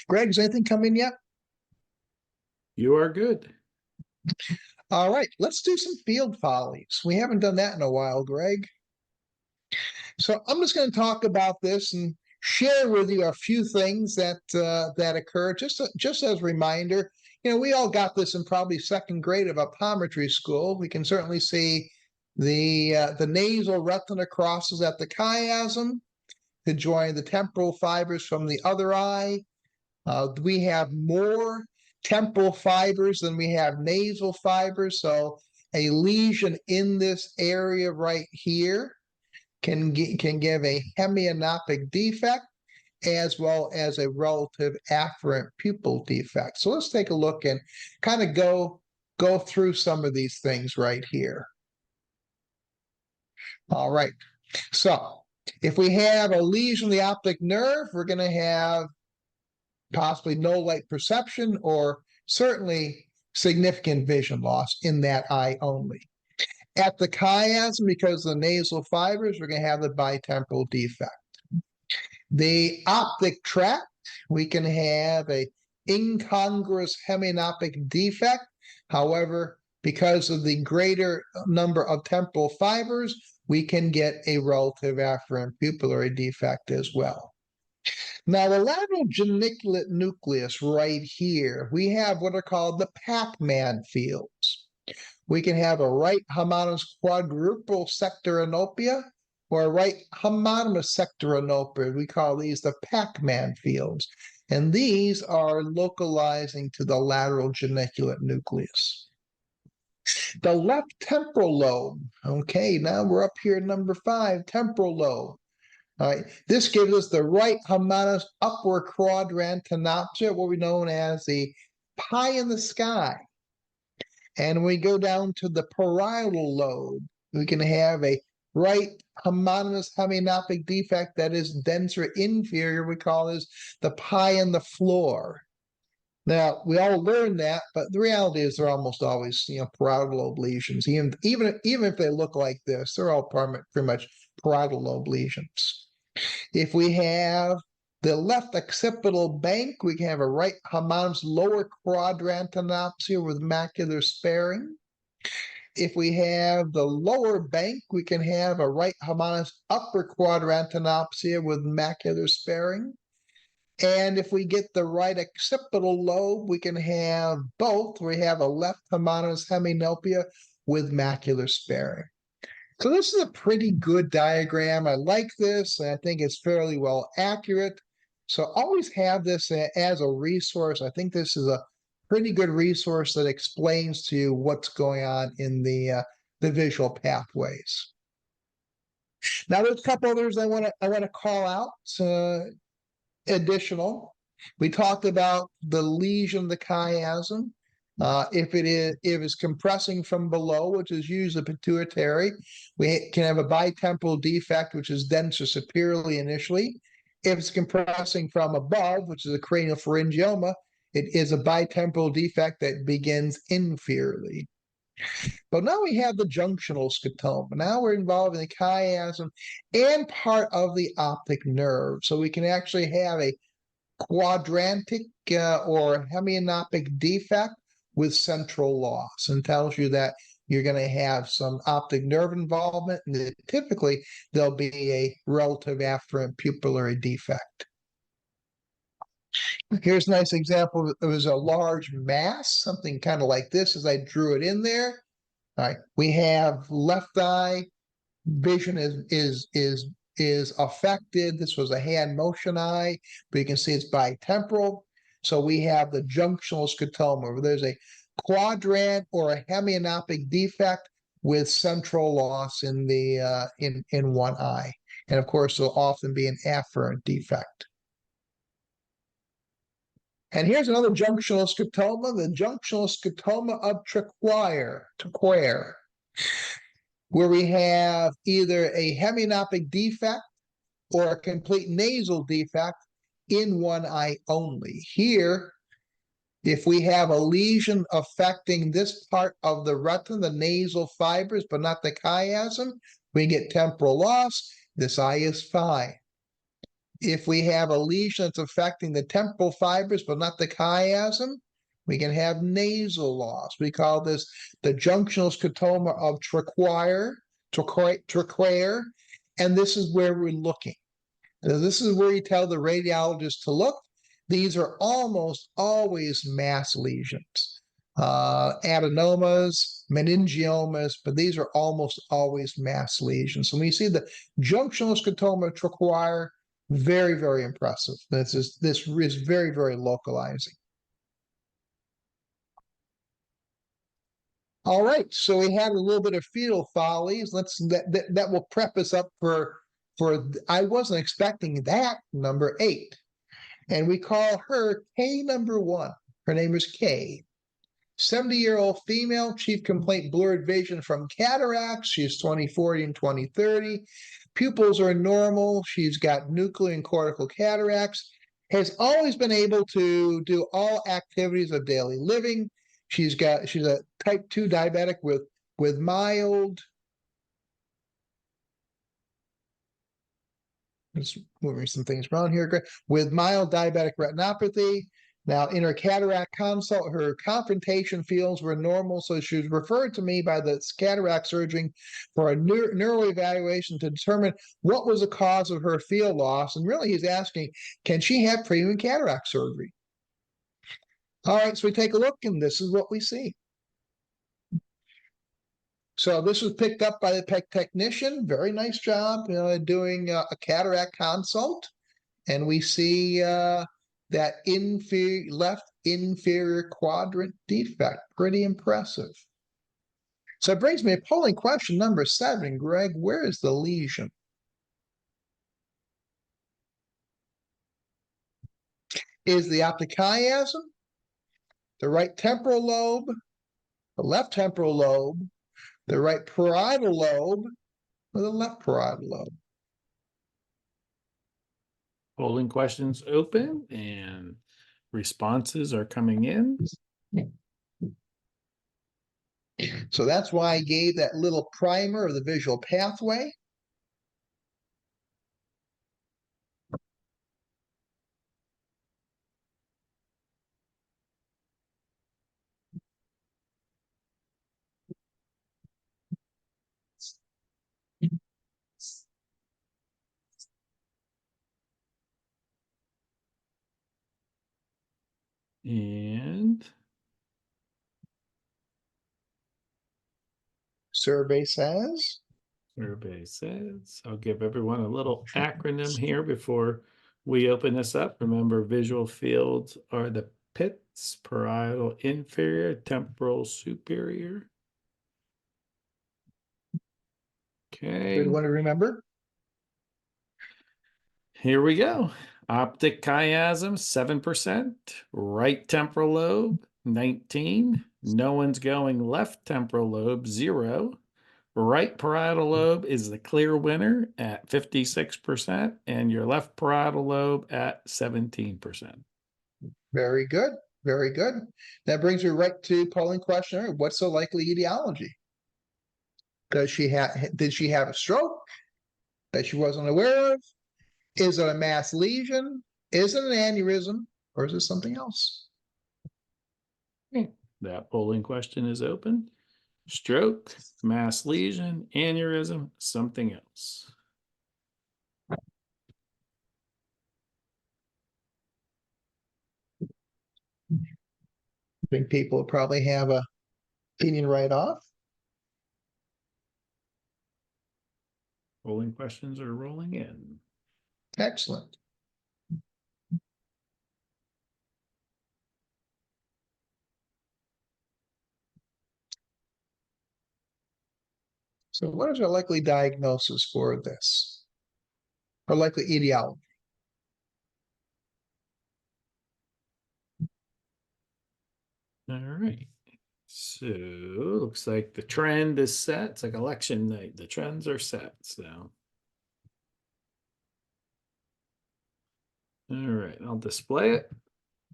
Greg, is anything coming yet? You are good. All right, let's do some field follies. We haven't done that in a while, Greg. So I'm just going to talk about this and share with you a few things that that occurred. Just as a reminder, you know, we all got this in probably second grade of optometry school. We can certainly see the nasal retina crosses at the chiasm to join the temporal fibers from the other eye. We have more temporal fibers than we have nasal fibers. So a lesion in this area right here can give a hemianopic defect as well as a relative afferent pupil defect. So let's take a look and kind of go through some of these things right here. All right. So if we have a lesion of the optic nerve, we're going to have possibly no light perception or certainly significant vision loss in that eye only. At the chiasm, because of the nasal fibers, we're going to have the bitemporal defect. The optic tract, we can have a incongruous hemianopic defect. However, because of the greater number of temporal fibers, we can get a relative afferent pupillary defect as well. Now, the lateral geniculate nucleus right here, we have what are called the Pac-Man fields. We can have a right homonymous quadruple sectoranopia or a right homonymous sectoranopia. We call these the Pac-Man fields. And these are localizing to the lateral geniculate nucleus. The left temporal lobe, okay, now we're up here, number 5, temporal lobe. All right, this gives us the right homonymous upward quadrantenopsia, what we know as the pie in the sky. And when we go down to the parietal lobe, we can have a right homonymous hemianopic defect that is denser inferior. We call this the pie in the floor. Now, we all learn that, but the reality is they're almost always, you know, parietal lobe lesions. Even if they look like this, they're all pretty much parietal lobe lesions. If we have the left occipital bank, we can have a right homonymous lower quadrantenopsia with macular sparing. If we have the lower bank, we can have a right homonymous upper quadrantenopsia with macular sparing. And if we get the right occipital lobe, we can have both. We have a left homonymous heminopia with macular sparing. So this is a pretty good diagram. I like this, and I think it's fairly well accurate. So always have this as a resource. I think this is a pretty good resource that explains to you what's going on in the visual pathways. Now there's a couple others I want to call out. Additional, we talked about the lesion of the chiasm. If it's compressing from below, which is usually pituitary, we can have a bitemporal defect, which is denser superiorly initially. If it's compressing from above, which is a craniopharyngioma, it is a bitemporal defect that begins inferiorly. But now we have the junctional scotoma. Now we're involved in the chiasm and part of the optic nerve. So we can actually have a quadrantic or hemianopic defect with central loss, and tells you that you're going to have some optic nerve involvement, and typically there'll be a relative afferent pupillary defect. Here's a nice example. It was a large mass, something kind of like this as I drew it in there. All right, we have left eye vision is affected. This was a hand motion eye, but you can see it's bitemporal. So we have the junctional scotoma, where there's a quadrant or a hemianopic defect with central loss in the in one eye. And of course, it'll often be an afferent defect. And here's another junctional scotoma, the junctional scotoma of Traquair, where we have either a hemianopic defect or a complete nasal defect in one eye only. Here, if we have a lesion affecting this part of the retina, the nasal fibers, but not the chiasm, we get temporal loss. This eye is fine. If we have a lesion that's affecting the temporal fibers, but not the chiasm, we can have nasal loss. We call this the junctional scotoma of Traquair, and this is where we're looking. Now, this is where you tell the radiologist to look. These are almost always mass lesions, adenomas, meningiomas, but these are almost always mass lesions. So when you see the junctional scotoma of Traquair, very, very impressive. This is very, very localizing. All right, so we had a little bit of fetal follies. That will prep us up for I wasn't expecting that, number 8. And we call her K number 1. Her name is K. 70-year-old female, chief complaint blurred vision from cataracts. She's 20/40 and 20/30. Pupils are normal. She's got nuclear and cortical cataracts. Has always been able to do all activities of daily living. She's a type 2 diabetic with mild. Just moving some things around here. With mild diabetic retinopathy. Now, in her cataract consult, her confrontation fields were normal, so she was referred to me by the cataract surgeon for a neuroevaluation to determine what was the cause of her field loss. And really, he's asking, can she have premium cataract surgery? All right, so we take a look, and this is what we see. So this was picked up by the technician. Very nice job, doing a cataract consult. And we see that left inferior quadrant defect. Pretty impressive. So it brings me to polling question number 7. Greg, where is the lesion? Is the optic chiasm, the right temporal lobe, the left temporal lobe, the right parietal lobe, or the left parietal lobe? Polling questions open and responses are coming in. So that's why I gave that little primer of the visual pathway. And Survey says. I'll give everyone a little acronym here before we open this up. Remember, visual fields are the pits: parietal inferior, temporal superior. Okay. Good one to remember. Here we go. Optic chiasm, 7%. Right temporal lobe, 19. No one's going left temporal lobe, 0. Right parietal lobe is the clear winner at 56%, and your left parietal lobe at 17%. Very good. Very good. That brings me right to polling question. What's the likely etiology? Did she have a stroke that she wasn't aware of? Is it a mass lesion? Is it an aneurysm? Or is it something else? That polling question is open. Stroke, mass lesion, aneurysm, something else. I think people probably have a opinion right off. Polling questions are rolling in. Excellent. So what is our likely diagnosis for this? Or likely etiology? All right. So looks like the trend is set. It's like election night. The trends are set. So. All right, I'll display it.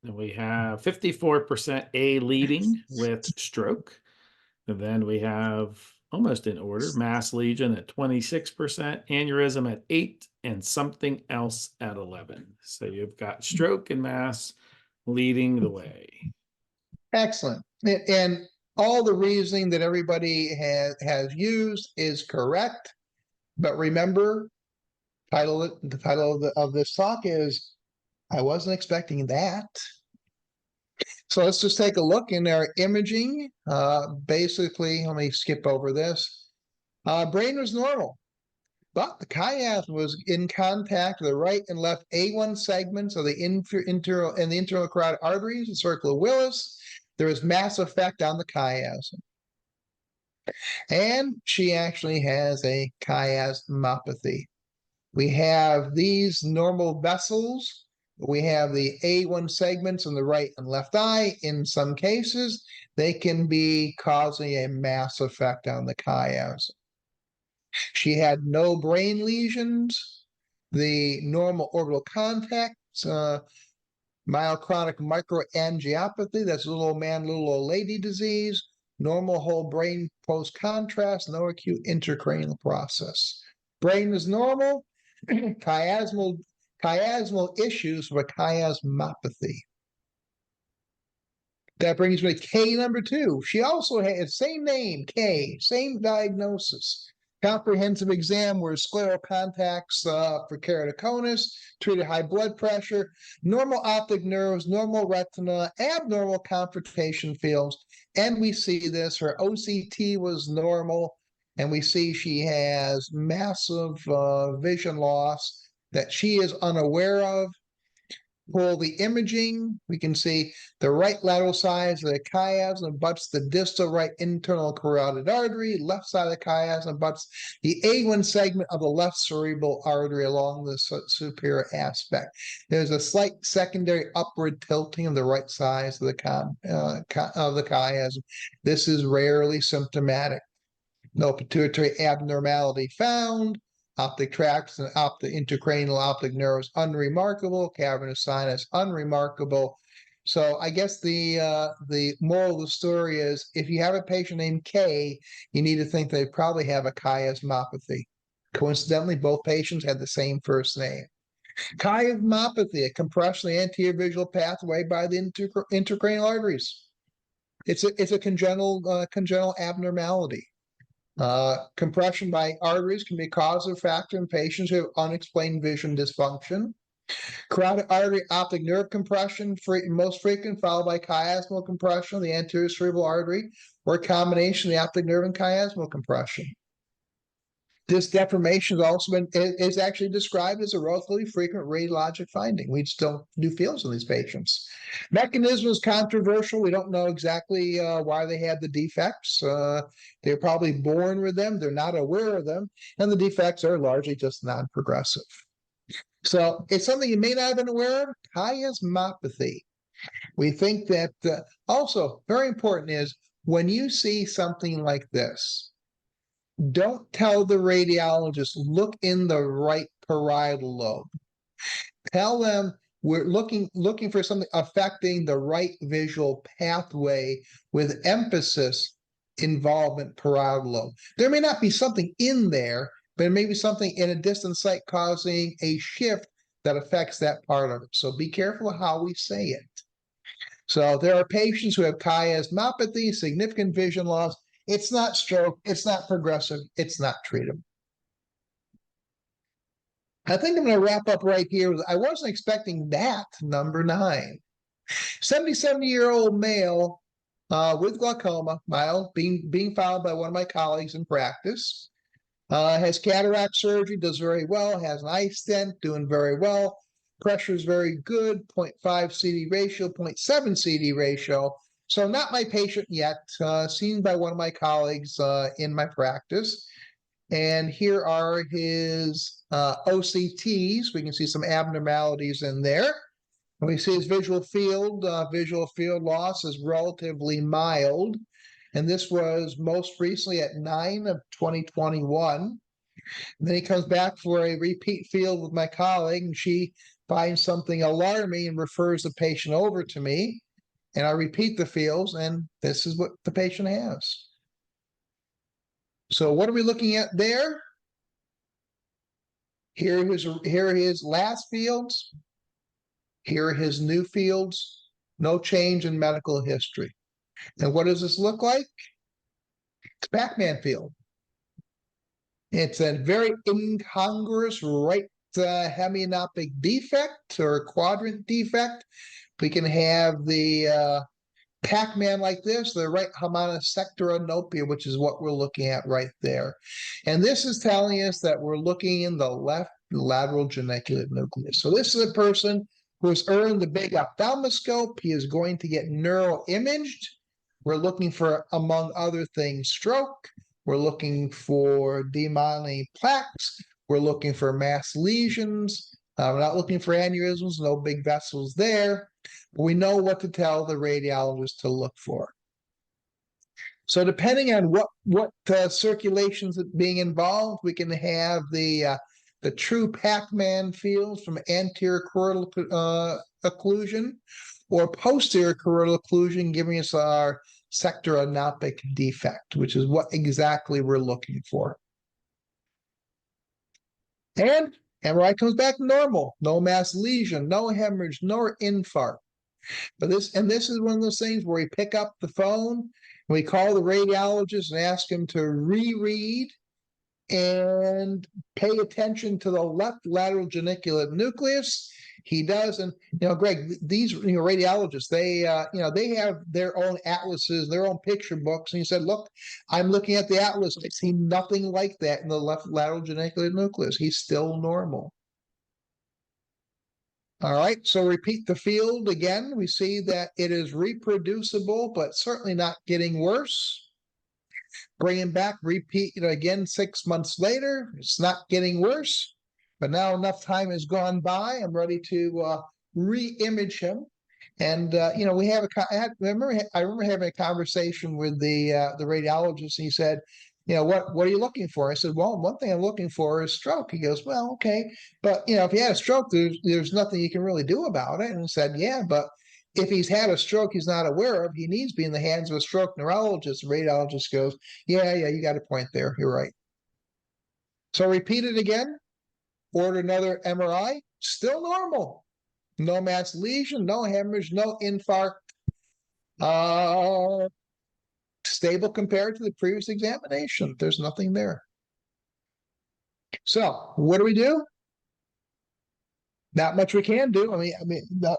And we have 54% A leading with stroke. And then we have almost in order mass lesion at 26%, aneurysm at 8, and something else at 11. So you've got stroke and mass leading the way. Excellent. And all the reasoning that everybody has used is correct. But remember, the title of this talk is I wasn't expecting that. So let's just take a look in our imaging. Basically, let me skip over this. Brain was normal, but the chiasm was in contact with the right and left A1 segments of the internal and the internal carotid arteries and circle of Willis. There was mass effect on the chiasm. And she actually has a chiasmopathy. We have these normal vessels. We have the A1 segments in the right and left eye. In some cases, they can be causing a mass effect on the chiasm. She had no brain lesions. The normal orbital contacts, myoclonic microangiopathy, that's little old man, little old lady disease, normal whole brain post-contrast, no acute intracranial process. Brain is normal, chiasmal issues with chiasmopathy. That brings me to K number 2. She also had same name, K, same diagnosis. Comprehensive exam where scleral contacts for keratoconus, treated high blood pressure, normal optic nerves, normal retina, abnormal confrontation fields. And we see this, her OCT was normal, and we see she has massive vision loss that she is unaware of. Pull the imaging, we can see the right lateral side of the chiasm abuts the distal right internal carotid artery, left side of the chiasm abuts the A1 segment of the left cerebral artery along the superior aspect. There's a slight secondary upward tilting of the right side of the chiasm. This is rarely symptomatic. No pituitary abnormality found. Optic tracts and intracranial optic nerves unremarkable. Cavernous sinus unremarkable. So I guess the moral of the story is if you have a patient named K, you need to think they probably have a chiasmopathy. Coincidentally, both patients had the same first name. Chiasmopathy, a compression of the anterior visual pathway by the intracranial arteries. It's a congenital abnormality. Compression by arteries can be a causative factor in patients who have unexplained vision dysfunction. Carotid artery optic nerve compression, most frequent, followed by chiasmal compression of the anterior cerebral artery, or a combination of the optic nerve and chiasmal compression. This deformation is actually described as a relatively frequent radiologic finding. We just don't do fields on these patients. Mechanism is controversial. We don't know exactly why they had the defects. They're probably born with them. They're not aware of them. And the defects are largely just non-progressive. So it's something you may not have been aware of, chiasmopathy. We think that also very important is when you see something like this, don't tell the radiologist, look in the right parietal lobe. Tell them we're looking for something affecting the right visual pathway with emphasis involvement parietal lobe. There may not be something in there, but it may be something in a distant site causing a shift that affects that part of it. So be careful of how we say it. So there are patients who have chiasmopathy, significant vision loss. It's not stroke, it's not progressive, it's not treatable. I think I'm going to wrap up right here. I wasn't expecting that, number 9. 77-year-old male with glaucoma, mild, being followed by one of my colleagues in practice. Has cataract surgery, does very well, has an eye stent, doing very well. Pressure is very good, 0.5 CD ratio, 0.7 CD ratio. So not my patient yet, seen by one of my colleagues in my practice. And here are his OCTs. We can see some abnormalities in there. And we see his visual field loss is relatively mild. And this was most recently at 9/2021. And then he comes back for a repeat field with my colleague, and she finds something alarming and refers the patient over to me. And I repeat the fields, and this is what the patient has. So what are we looking at there? Here are his last fields. Here are his new fields. No change in medical history. And what does this look like? It's Pac-Man field. It's a very incongruous right hemianopic defect or quadrant defect. We can have the Pac-Man like this, the right sectoranopia, which is what we're looking at right there. And this is telling us that we're looking in the left lateral geniculate nucleus. So this is a person who has earned the big ophthalmoscope. He is going to get neuroimaged. We're looking for, among other things, stroke. We're looking for demyelinating plaques. We're looking for mass lesions. We're not looking for aneurysms, no big vessels there. But we know what to tell the radiologist to look for. So depending on what circulations being involved, we can have the true Pac-Man fields from anterior choroidal occlusion or posterior choroidal occlusion, giving us our sectoranopic defect, which is what exactly we're looking for. And MRI comes back normal, no mass lesion, no hemorrhage, no infarct. But this is one of those things where we pick up the phone and we call the radiologist and ask him to reread and pay attention to the left lateral geniculate nucleus. He does, and Greg, these radiologists, they have their own atlases, their own picture books, and he said, "Look, I'm looking at the atlas. I see nothing like that in the left lateral geniculate nucleus. He's still normal." All right, so repeat the field again. We see that it is reproducible, but certainly not getting worse. Bring him back, repeat again 6 months later. It's not getting worse. But now enough time has gone by. I'm ready to re-image him, and we have I remember having a conversation with the radiologist, and he said, what are you looking for? I said, well, one thing I'm looking for is stroke. He goes, well, okay, but if he had a stroke, there's nothing you can really do about it. And I said, yeah, but if he's had a stroke he's not aware of, he needs to be in the hands of a stroke neurologist. The radiologist goes, yeah, you got a point there. You're right. So repeat it again. Order another MRI, still normal. No mass lesion, no hemorrhage, no infarct. Stable compared to the previous examination. There's nothing there. So what do? Not much we can do.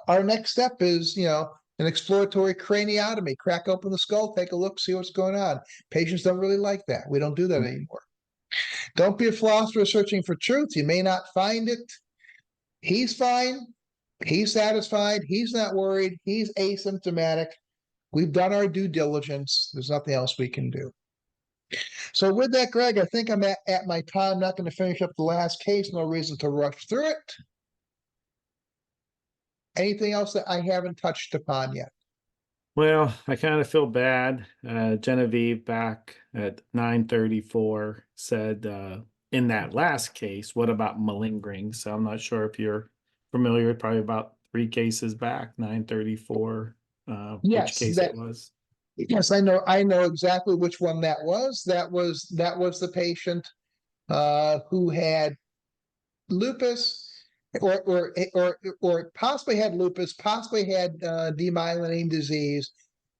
Our next step is, an exploratory craniotomy. Crack open the skull, take a look, see what's going on. Patients don't really like that. We don't do that anymore. Don't be a philosopher searching for truth. You may not find it. He's fine. He's satisfied. He's not worried. He's asymptomatic. We've done our due diligence. There's nothing else we can do. So with that, Greg, I think I'm at my time. I'm not going to finish up the last case. No reason to rush through it. Anything else that I haven't touched upon yet? Well, I kind of feel bad. Genevieve back at 9:34 said in that last case, what about malingering? So I'm not sure if you're familiar, probably about 3 cases back, 9:34, which case it was. Yes, I know exactly which one that was. That was the patient who had lupus or possibly had lupus, possibly had demyelinating disease,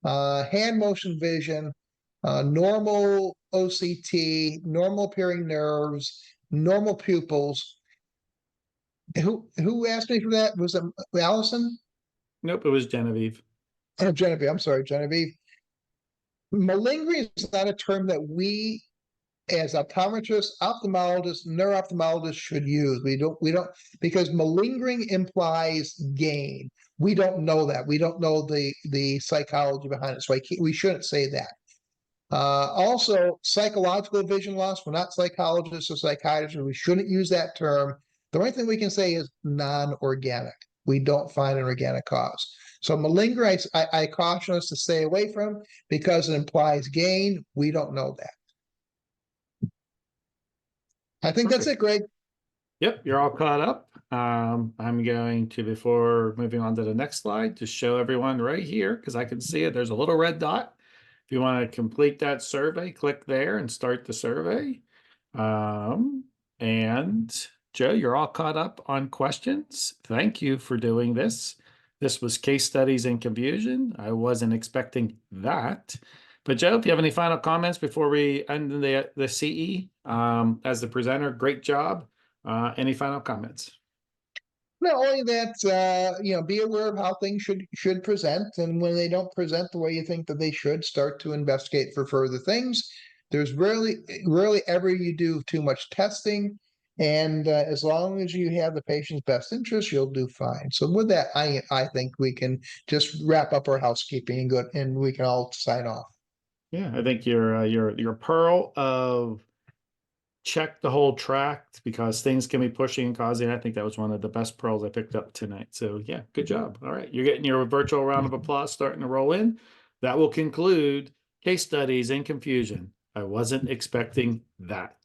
hand motion vision, normal OCT, normal appearing nerves, normal pupils. Who asked me for that? Was it Allison? Nope, it was Genevieve. Oh, Genevieve. I'm sorry, Genevieve. Malingering is not a term that we as optometrists, ophthalmologists, neuro-ophthalmologists should use. We don't, because malingering implies gain. We don't know that. We don't know the psychology behind it. So we shouldn't say that. Also, psychological vision loss. We're not psychologists or psychiatrists. We shouldn't use that term. The only thing we can say is non-organic. We don't find an organic cause. So malingering, I caution us to stay away from because it implies gain. We don't know that. I think that's it, Greg. Yep, you're all caught up. I'm going to, before moving on to the next slide, just show everyone right here, because I can see it. There's a little red dot. If you want to complete that survey, click there and start the survey. And Joe, you're all caught up on questions. Thank you for doing this. This was Case Studies in Confusion. I wasn't expecting that. But Joe, if you have any final comments before we end the CE, as the presenter, great job. Any final comments? Not only that, be aware of how things should present, and when they don't present the way you think that they should, start to investigate for further things. There's rarely ever you do too much testing, and as long as you have the patient's best interest, you'll do fine. So with that, I think we can just wrap up our housekeeping and go, and we can all sign off. Yeah, I think your pearl of check the whole tract because things can be pushing and causing. I think that was one of the best pearls I picked up tonight. So yeah, good job. All right, you're getting your virtual round of applause starting to roll in. That will conclude Case Studies in Confusion. I wasn't expecting that.